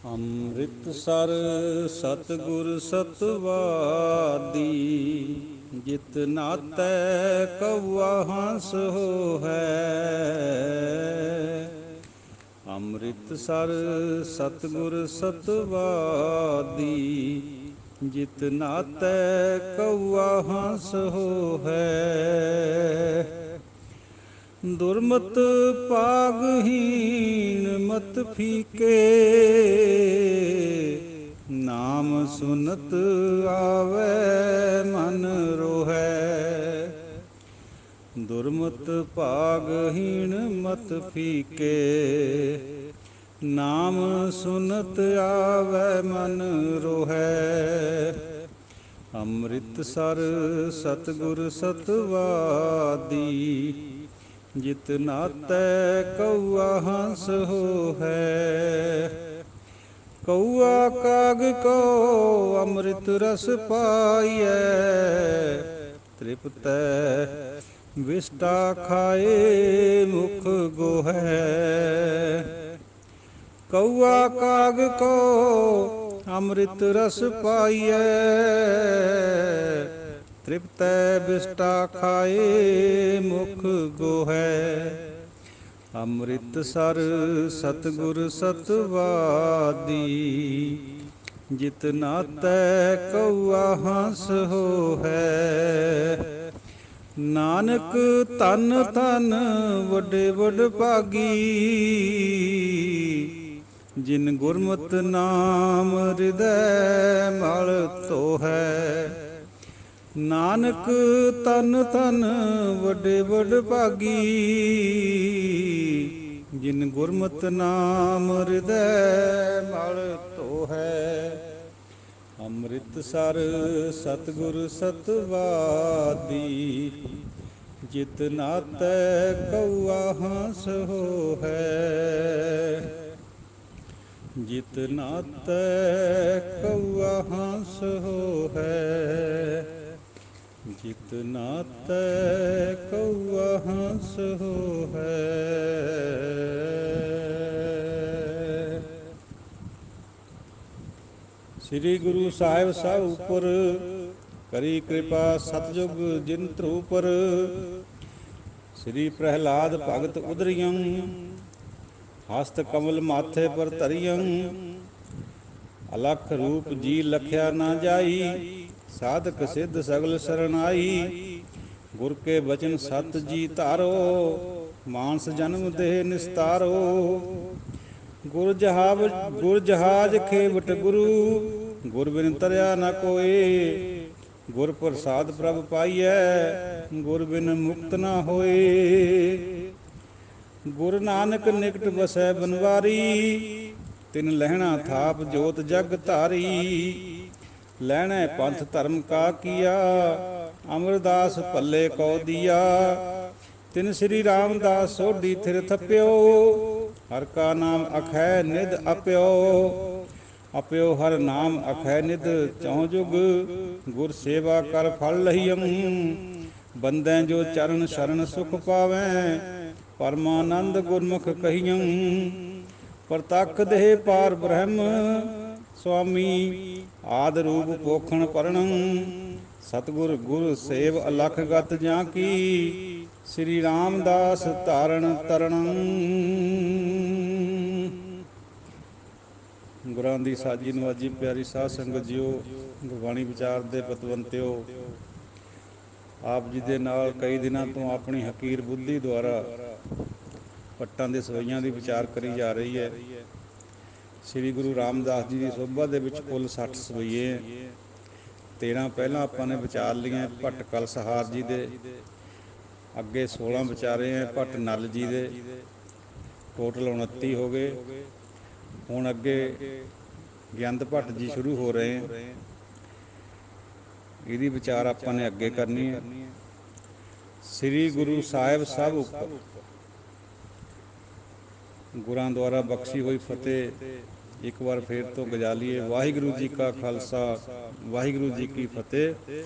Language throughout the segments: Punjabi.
ਅੰਮ੍ਰਿਤਸਰ ਸਤਿਗੁਰ ਸਤਵਾਦੀ, ਜਿਤ ਨਾਤੈ ਕਉਆ ਹੰਸ ਹੋਹੈ। ਅੰਮ੍ਰਿਤਸਰ ਸਤਿਗੁਰ ਸਤਵਾਦੀ, ਜਿਤ ਨਾਤੈ ਕਉਆ ਹੰਸ ਹੋਹੈ। ਦੁਰਮਤ ਭਾਗਹੀਣ ਮਤ ਫੀਕੇ, ਨਾਮ ਸੁਨਤ ਆਵੈ ਮਨ ਰੋਹੈ। ਦੁਰਮਤ ਭਾਗਹੀਣ ਮਤ ਫੀਕੇ, ਨਾਮ ਸੁਨਤ ਆਵੈ ਮਨ ਰੋਹੈ। ਅੰਮ੍ਰਿਤਸਰ ਸਤਿਗੁਰ ਸਤਵਾਦੀ, ਜਿਤ ਨਾਤੈ ਕਉਆ ਹੰਸ ਹੋਹੈ। ਕਉਆ ਕਾਗ ਕੋ ਅੰਮ੍ਰਿਤ ਰਸ ਪਾਈਐ, ਤ੍ਰਿਪਤੈ ਵਿਸ਼ਟਾ ਖਾਏ ਮੁਖ ਗੋਹੈ। ਕਉਆ ਕਾਗ ਕੋ ਅੰਮ੍ਰਿਤ ਰਸ ਪਾਈਐ, ਤ੍ਰਿਪਤੈ ਬਿਸ਼ਟਾ ਖਾਏ ਮੁਖ ਗੋਹੈ। ਅੰਮ੍ਰਿਤਸਰ ਸਤਿਗੁਰ ਸਤਵਾਦੀ, ਜਿਤ ਨਾਤੈ ਕਉਆ ਹੰਸ ਹੋਹੈ। ਨਾਨਕ ਧੰਨ ਧੰਨ ਵੱਡੇ ਵਡ ਭਾਗੀ, ਜਿਨ ਗੁਰਮਤਿ ਨਾਮ ਹਿਰਦੈ ਮਲ ਧੋਹੈ। ਨਾਨਕ ਧੰਨ ਧੰਨ ਵੱਡੇ ਵਡ ਭਾਗੀ, ਜਿਨ ਗੁਰਮਤਿ ਨਾਮ ਹਿਰਦੈ ਮਲ ਧੋਹੈ। ਅੰਮ੍ਰਿਤਸਰ ਸਤਿਗੁਰ ਸਤਵਾਦੀ, ਜਿਤ ਨਾਤੈ ਕਉਆ ਹੰਸ ਹੋਹੈ। ਜਿਤ ਨਾਤੈ ਕਉਆ ਹੰਸ ਹੋਹੈ। ਜਿਤ ਨਾਤੈ ਕਉਆ ਹੰਸ ਹੋਹੈ। ਸ੍ਰੀ ਗੁਰੂ ਸਾਹਿਬ ਸਭ ਉਪਰ, ਕਰੀ ਕਿਰਪਾ ਸਤਿਜੁਗ ਜਿਨ ਧਰੂਪਰ। ਸ੍ਰੀ ਪ੍ਰਹਿਲਾਦ ਭਗਤ ਉਦਰਿਯੰ, ਹਸਤ ਕਮਲ ਮਾਥੇ ਪਰ ਧਰਿਯੰ। ਅਲਖ ਰੂਪ ਜੀ ਲਖਿਆ ਨਾ ਜਾਈ, ਸਾਧਕ ਸਿੱਧ ਸਗਲ ਸਰਨਾਈ। ਗੁਰ ਕੇ ਬਚਨ ਸਤ ਜੀ ਧਾਰੋ, ਮਾਨਸ ਜਨਮ ਦੇਹ ਨਿਸਤਾਰੋ। ਗੁਰ ਜਹਾਜ ਖੇਵਟ ਗੁਰੂ, ਗੁਰ ਬਿਨ ਤਰਿਆ ਨ ਕੋਇ। ਗੁਰ ਪ੍ਰਸਾਦ ਪ੍ਰਭ ਪਾਈਐ, ਗੁਰ ਬਿਨ ਮੁਕਤ ਨ ਹੋਏ। ਗੁਰ ਨਾਨਕ ਨਿਕਟ ਵਸੈ ਬਨਵਾਰੀ, ਤਿਨ ਲਹਿਣਾ ਥਾਪ ਜੋਤ ਜਗ ਧਾਰੀ। ਲੈਣੈ ਪੰਥ ਧਰਮ ਕਾ ਕੀਆ, ਅਮਰਦਾਸ ਭੱਲੇ ਕਉ ਦੀਆ। ਤਿਨ ਸ੍ਰੀ ਰਾਮਦਾਸ ਸੋਢੀ ਥਿਰ ਥਪਿਓ, ਹਰਿ ਕਾ ਨਾਮ ਅਖੈ ਨਿਧ ਅਪਿਓ। ਅਪਿਓ ਹਰਿ ਨਾਮ ਅਖੈ ਨਿਧ ਚਹੁ ਜੁਗ, ਗੁਰ ਸੇਵਾ ਕਰ ਫਲ ਲਹੀਅਮ। ਬੰਦੈ ਜੋ ਚਰਨ ਸ਼ਰਨ ਸੁਖ ਪਾਵੈ, ਪਰਮਾਨੰਦ ਗੁਰਮੁਖ ਕਹੀਅਮ। ਪ੍ਰਤੱਖ ਦੇਹ ਪਾਰ ਬ੍ਰਹਮ, ਸੁਆਮੀ ਆਦਿ ਰੂਪ ਪੋਖਣ ਪਰਣੰ। ਸਤਿਗੁਰ ਗੁਰ ਸੇਵ ਅਲਖ ਗਤ ਜਾਂ ਕੀ, ਸ੍ਰੀ ਰਾਮਦਾਸ ਧਾਰਨ ਤਰਣੰ। ਗੁਰਾਂ ਦੀ ਸਾਜੀ ਨਵਾਜੀ ਪਿਆਰੀ ਸਾਧ ਸੰਗਤ ਜੀਓ, ਗੁਰਬਾਣੀ ਵਿਚਾਰ ਦੇ ਪਤਵੰਤਿਓ, ਆਪ ਜੀ ਦੇ ਨਾਲ ਕਈ ਦਿਨਾਂ ਤੋਂ ਆਪਣੀ ਹਕੀਰ ਬੁੱਧੀ ਦੁਆਰਾ ਪੱਟਾਂ ਦੇ ਸਵਈਆਂ ਦੀ ਵਿਚਾਰ ਕਰੀ ਜਾ ਰਹੀ ਹੈ। ਸ੍ਰੀ ਗੁਰੂ ਰਾਮਦਾਸ ਜੀ ਦੀ ਸੋਭਾ ਦੇ ਵਿੱਚ ਕੁੱਲ 60 ਸਵਈਏ ਹੈ। 13 ਪਹਿਲਾਂ ਆਪਾਂ ਨੇ ਵਿਚਾਰ ਲਈਆਂ ਭੱਟ ਕਲਸਹਾਰ ਜੀ ਦੇ, ਅੱਗੇ 16 ਵਿਚਾਰੇ ਹੈ ਭੱਟ ਨਲ ਜੀ ਦੇ, ਟੋਟਲ 29 ਹੋ ਗਏ। ਹੁਣ ਅੱਗੇ ਗਿਆੰਦ ਭੱਟ ਜੀ ਸ਼ੁਰੂ ਹੋ ਰਹੇ ਹੈ, ਇਹਦੀ ਵਿਚਾਰ ਆਪਾਂ ਨੇ ਅੱਗੇ ਕਰਨੀ ਹੈ। ਸ੍ਰੀ ਗੁਰੂ ਸਾਹਿਬ ਸਭ ਉੱਪਰ, ਗੁਰਾਂ ਦੁਆਰਾ ਬਖਸ਼ੀ ਹੋਈ ਫਤਿਹ ਇੱਕ ਵਾਰ ਫੇਰ ਤੋਂ ਗਜਾਲੀਏ। ਵਾਹਿਗੁਰੂ ਜੀ ਕਾ ਖਾਲਸਾ, ਵਾਹਿਗੁਰੂ ਜੀ ਕੀ ਫਤਿਹ।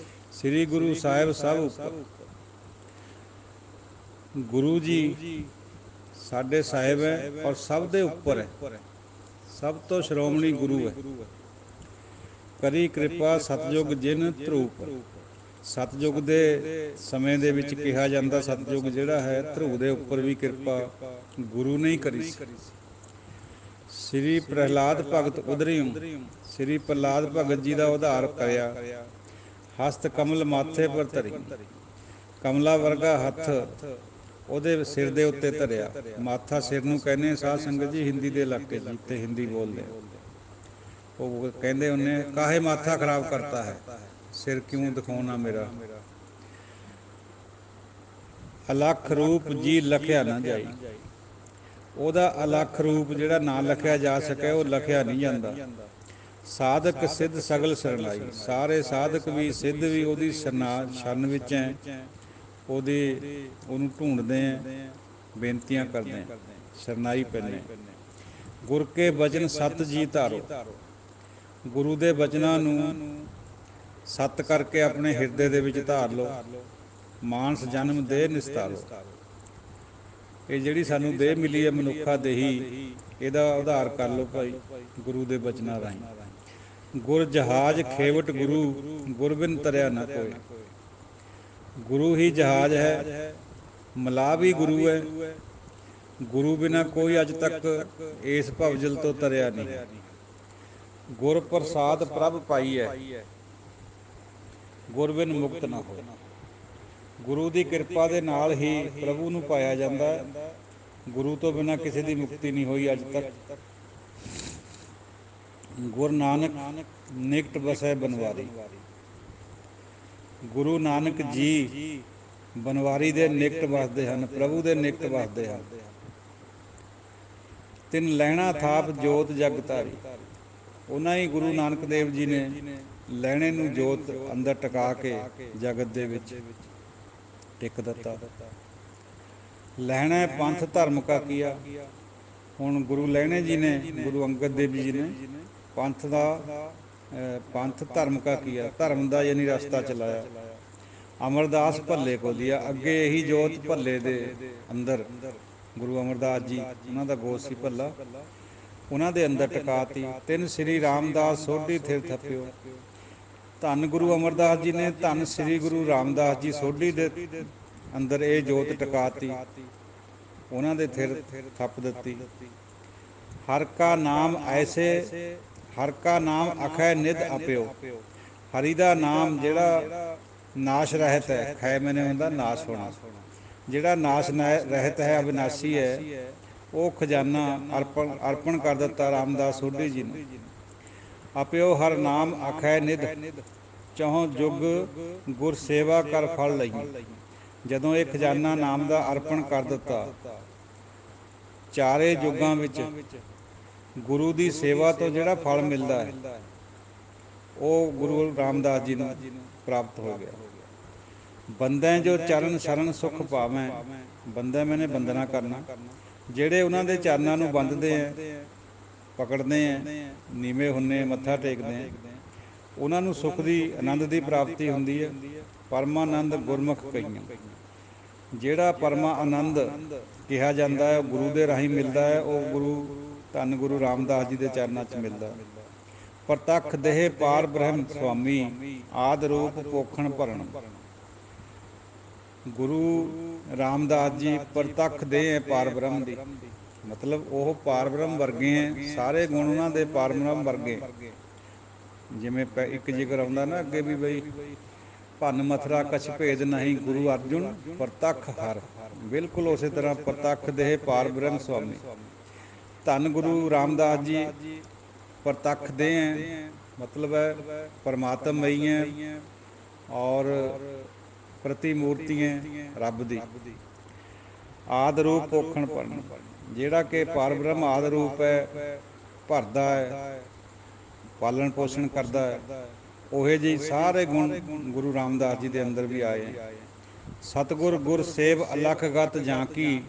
ਸ੍ਰੀ ਗੁਰੂ ਸਾਹਿਬ ਸਭ ਉੱਪਰ। ਗੁਰੂ ਜੀ ਸਾਡੇ ਸਾਹਿਬ ਹੈ ਔਰ ਸਭ ਦੇ ਉੱਪਰ ਹੈ। ਸਭ ਤੋਂ ਸ਼੍ਰੋਮਣੀ ਗੁਰੂ ਹੈ। ਕਰੀ ਕਿਰਪਾ ਸਤਜੁਗ ਜਿਨ ਧਰੂਪ। ਸਤਜੁਗ ਦੇ ਸਮੇਂ ਦੇ ਵਿੱਚ ਕਿਹਾ ਜਾਂਦਾ, ਸਤਜੁਗ ਜਿਹੜਾ ਹੈ ਧਰੂ ਦੇ ਉੱਪਰ ਵੀ ਕਿਰਪਾ ਗੁਰੂ ਨੇ ਹੀ ਕਰੀ ਸੀ। ਸ੍ਰੀ ਪ੍ਰਹਿਲਾਦ ਭਗਤ ਉਦਰਿਉ। ਸ੍ਰੀ ਪ੍ਰਹਿਲਾਦ ਭਗਤ ਜੀ ਦਾ ਉਧਾਰ ਕਰਿਆ। ਹਸਤ ਕਮਲ ਮਾਥੇ ਪਰ ਧਰੀ। ਕਮਲਾ ਵਰਗਾ ਹੱਥ ਉਹਦੇ ਸਿਰ ਦੇ ਉੱਤੇ ਧਰਿਆ। ਮਾਥਾ ਸਿਰ ਨੂੰ ਕਹਿੰਦੇ ਸਾਧ ਸੰਗਤ ਜੀ ਹਿੰਦੀ ਦੇ ਇਲਾਕੇ ਜਿੱਥੇ ਹਿੰਦੀ ਬੋਲਦੇ ਉਹ ਕਹਿੰਦੇ ਉਹਨੇ ਕਾਹੇ ਮਾਥਾ ਖਰਾਬ ਕਰਤਾ ਹੈ, ਸਿਰ ਕਿਉਂ ਦਿਖਾਉਣਾ ਮੇਰਾ। ਅਲੱਖ ਰੂਪ ਜੀ ਲਖਿਆ ਨਾ ਜਾਈ। ਉਹਦਾ ਅਲੱਖ ਰੂਪ ਜਿਹੜਾ ਨਾ ਲਖਿਆ ਜਾ ਸਕੇ ਉਹ ਲਖਿਆ ਨਹੀਂ ਜਾਂਦਾ। ਸਾਧਕ ਸਿੱਧ ਸਗਲ ਸਰਨਾਈ। ਸਾਰੇ ਸਾਧਕ ਵੀ ਸਿੱਧ ਵੀ ਉਹਦੀ ਸ਼ਰਨ ਵਿੱਚ ਹੈ, ਉਹਨੂੰ ਢੂੰਡਦੇ ਹੈ, ਬੇਨਤੀਆਂ ਕਰਦੇ ਹੈ, ਸਰਨਾਈ ਪੈਂਦੇ। ਗੁਰ ਕੇ ਬਚਨ ਸਤ ਜੀ ਧਾਰੋ। ਗੁਰੂ ਦੇ ਬਚਨਾਂ ਨੂੰ ਸਤ ਕਰਕੇ ਆਪਣੇ ਹਿਰਦੇ ਦੇ ਵਿੱਚ ਧਾਰ ਲਓ। ਮਾਨਸ ਜਨਮ ਦੇਹ ਨਿਸਤਾਰੋ। ਇਹ ਜਿਹੜੀ ਸਾਨੂੰ ਦੇਹ ਮਿਲੀ ਹੈ ਮਨੁੱਖਾ ਦੇਹੀ, ਇਹਦਾ ਉਧਾਰ ਕਰ ਲਓ ਭਾਈ ਗੁਰੂ ਦੇ ਬਚਨਾਂ ਰਾਹੀਂ। ਗੁਰ ਜਹਾਜ਼ ਖੇਵਟ ਗੁਰੂ, ਗੁਰ ਬਿਨ ਤਰਿਆ ਨਾ ਕੋਇ। ਗੁਰੂ ਹੀ ਜਹਾਜ਼ ਹੈ, ਮਲਾਹ ਵੀ ਗੁਰੂ ਹੈ। ਗੁਰੂ ਬਿਨਾਂ ਕੋਈ ਅੱਜ ਤੱਕ ਇਸ ਭਵਜਲ ਤੋਂ ਤਰਿਆ ਨਹੀਂ। ਗੁਰ ਪ੍ਰਸਾਦ ਪ੍ਰਭ ਪਾਈ ਹੈ, ਗੁਰ ਬਿਨ ਮੁਕਤ ਨਾ ਹੋਏ। ਗੁਰੂ ਦੀ ਕਿਰਪਾ ਦੇ ਨਾਲ ਹੀ ਪ੍ਰਭੂ ਨੂੰ ਪਾਇਆ ਜਾਂਦਾ ਹੈ। ਗੁਰੂ ਤੋਂ ਬਿਨਾਂ ਕਿਸੇ ਦੀ ਮੁਕਤੀ ਨਹੀਂ ਹੋਈ ਅੱਜ ਤੱਕ। ਗੁਰ ਨਾਨਕ ਨਿਕਟ ਵਸੈ ਬਨਵਾਰੀ। ਗੁਰੂ ਨਾਨਕ ਜੀ ਬਨਵਾਰੀ ਦੇ ਨਿਕਟ ਵਸਦੇ ਹਨ, ਪ੍ਰਭੂ ਦੇ ਨਿਕਟ ਵਸਦੇ ਹਨ। ਤਿਨ ਲਹਿਣਾ ਥਾਪ ਜੋਤ ਜਗ ਧਾਰੀ। ਉਹਨਾਂ ਹੀ ਗੁਰੂ ਨਾਨਕ ਦੇਵ ਜੀ ਨੇ ਲਹਿਣੇ ਨੂੰ ਜੋਤ ਅੰਦਰ ਟਿਕਾ ਕੇ ਜਗਤ ਦੇ ਵਿੱਚ ਟਿਕ ਦਿੱਤਾ। ਲਹਿਣਾ ਪੰਥ ਧਰਮ ਕਾ ਕੀਆ। ਹੁਣ ਗੁਰੂ ਲਹਿਣੇ ਜੀ ਨੇ, ਗੁਰੂ ਅੰਗਦ ਦੇਵ ਜੀ ਨੇ ਪੰਥ ਧਰਮ ਕਾ ਕੀਆ, ਧਰਮ ਦਾ ਯਾਨੀ ਰਸਤਾ ਚਲਾਇਆ। ਅਮਰਦਾਸ ਭੱਲੇ ਕੋ ਦਿਆ। ਅੱਗੇ ਇਹੀ ਜੋਤ ਭੱਲੇ ਦੇ ਅੰਦਰ ਗੁਰੂ ਅਮਰਦਾਸ ਜੀ, ਉਹਨਾਂ ਦਾ ਗੋਤ ਸੀ ਭੱਲਾ, ਉਹਨਾਂ ਦੇ ਅੰਦਰ ਟਿਕਾਤੀ। ਤਿੰਨ ਸ੍ਰੀ ਰਾਮਦਾਸ ਸੋਢੀ ਥਿਰ ਥੱਪਿਓ। ਧੰਨ ਗੁਰੂ ਅਮਰਦਾਸ ਜੀ ਨੇ ਧੰਨ ਸ੍ਰੀ ਗੁਰੂ ਰਾਮਦਾਸ ਜੀ ਸੋਢੀ ਦੇ ਅੰਦਰ ਇਹ ਜੋਤ ਟਿਕਾਤੀ, ਉਹਨਾਂ ਦੇ ਥਿਰ ਥੱਪ ਦਿੱਤੀ। ਹਰ ਕਾ ਨਾਮ ਐਸੇ, ਹਰ ਕਾ ਨਾਮ ਅਖੈ ਨਿਧ ਅਪਿਓ। ਹਰੀ ਦਾ ਨਾਮ ਜਿਹੜਾ ਨਾਸ਼ ਰਹਿਤ ਹੈ, ਖੈ ਮੈਨੇ ਹੁੰਦਾ ਨਾਸ਼ ਹੋਣਾ, ਜਿਹੜਾ ਨਾਸ਼ ਰਹਿਤ ਹੈ, ਅਵਿਨਾਸ਼ੀ ਹੈ, ਉਹ ਖਜ਼ਾਨਾ ਅਰਪਣ ਕਰ ਦਿੱਤਾ ਰਾਮਦਾਸ ਸੋਢੀ ਜੀ ਨੂੰ। ਅਪਿਓ ਹਰ ਨਾਮ ਅਖੈ ਨਿਧ, ਚਹੁੰ ਜੁਗ ਗੁਰ ਸੇਵਾ ਕਰ ਫਲ ਲਈ। ਜਦੋਂ ਇਹ ਖਜ਼ਾਨਾ ਨਾਮ ਦਾ ਅਰਪਣ ਕਰ ਦਿੱਤਾ, ਚਾਰੇ ਯੁੱਗਾਂ ਵਿੱਚ ਗੁਰੂ ਦੀ ਸੇਵਾ ਤੋਂ ਜਿਹੜਾ ਫਲ ਮਿਲਦਾ ਹੈ ਉਹ ਗੁਰੂ ਰਾਮਦਾਸ ਜੀ ਨੂੰ ਪ੍ਰਾਪਤ ਹੋ ਗਿਆ। ਬੰਦੈ ਜੋ ਚਰਨ ਸ਼ਰਨ ਸੁਖ ਪਾਵੈ। ਬੰਦਾ ਮੈਨੇ ਬੰਦਨਾ ਕਰਨਾ, ਜਿਹੜੇ ਉਹਨਾਂ ਦੇ ਚਰਨਾਂ ਨੂੰ ਬੰਦਦੇ ਹੈ, ਪਕੜਦੇ ਹੈ, ਨੀਵੇਂ ਹੁੰਦੇ, ਮੱਥਾ ਟੇਕਦੇ ਹੈ, ਉਹਨਾਂ ਨੂੰ ਸੁੱਖ ਦੀ, ਆਨੰਦ ਦੀ ਪ੍ਰਾਪਤੀ ਹੁੰਦੀ ਹੈ। ਪਰਮਾਨੰਦ ਗੁਰਮੁਖ ਕਈਆਂ। ਜਿਹੜਾ ਪਰਮਾ ਆਨੰਦ ਕਿਹਾ ਜਾਂਦਾ ਹੈ ਉਹ ਗੁਰੂ ਦੇ ਰਾਹੀਂ ਮਿਲਦਾ ਹੈ, ਉਹ ਗੁਰੂ ਧੰਨ ਗੁਰੂ ਰਾਮਦਾਸ ਜੀ ਦੇ ਚਰਨਾਂ 'ਚ ਮਿਲਦਾ। ਪ੍ਰਤੱਖ ਦੇਹ ਪਾਰ ਬ੍ਰਹਮ ਸੁਆਮੀ, ਆਦਿ ਰੂਪ ਪੋਖਣ ਭਰਨ। ਗੁਰੂ ਰਾਮਦਾਸ ਜੀ ਪ੍ਰਤੱਖ ਦੇਹ ਹੈ ਪਾਰ ਬ੍ਰਹਮ ਦੀ, ਮਤਲਬ ਉਹ ਪਾਰ ਬ੍ਰਹਮ ਵਰਗੇ ਹੈ, ਸਾਰੇ ਗੁਣ ਉਹਨਾਂ ਦੇ ਪਾਰ ਬ੍ਰਹਮ ਵਰਗੇ। ਜਿਵੇਂ ਇੱਕ ਜ਼ਿਕਰ ਆਉਂਦਾ ਨਾ ਅੱਗੇ ਵੀ ਬਈ ਭੰਨ ਮਥੁਰਾ ਕਛ ਭੇਦ ਨਹੀਂ, ਗੁਰੂ ਅਰਜੁਨ ਪ੍ਰਤੱਖ ਹਰ। ਬਿਲਕੁਲ ਉਸੇ ਤਰ੍ਹਾਂ ਪ੍ਰਤੱਖ ਦੇਹ ਪਾਰ ਬ੍ਰਹਮ ਸੁਆਮੀ। ਧੰਨ ਗੁਰੂ ਰਾਮਦਾਸ ਜੀ ਪ੍ਰਤੱਖ ਦੇਹ ਹੈ, ਮਤਲਬ ਹੈ ਪਰਮਾਤਮਈ ਹੈ ਔਰ ਪ੍ਰਤੀਮੂਰਤੀ ਹੈ ਰੱਬ ਦੀ। ਆਦਿ ਰੂਪ ਪੋਖਣ ਭਰਨ, ਜਿਹੜਾ ਕਿ ਪਾਰ ਬ੍ਰਹਮ ਆਦਿ ਰੂਪ ਹੈ, ਭਰਦਾ ਹੈ, ਪਾਲਣ ਪੋਸ਼ਣ ਕਰਦਾ ਹੈ, ਉਹੇ ਜਿਹੇ ਸਾਰੇ ਗੁਣ ਗੁਰੂ ਰਾਮਦਾਸ ਜੀ ਦੇ ਅੰਦਰ ਵੀ ਆਏ ਹੈ। ਸਤਿਗੁਰ ਗੁਰ ਸੇਵ ਅਲਖ ਗਤ ਜਾਂਕੀ,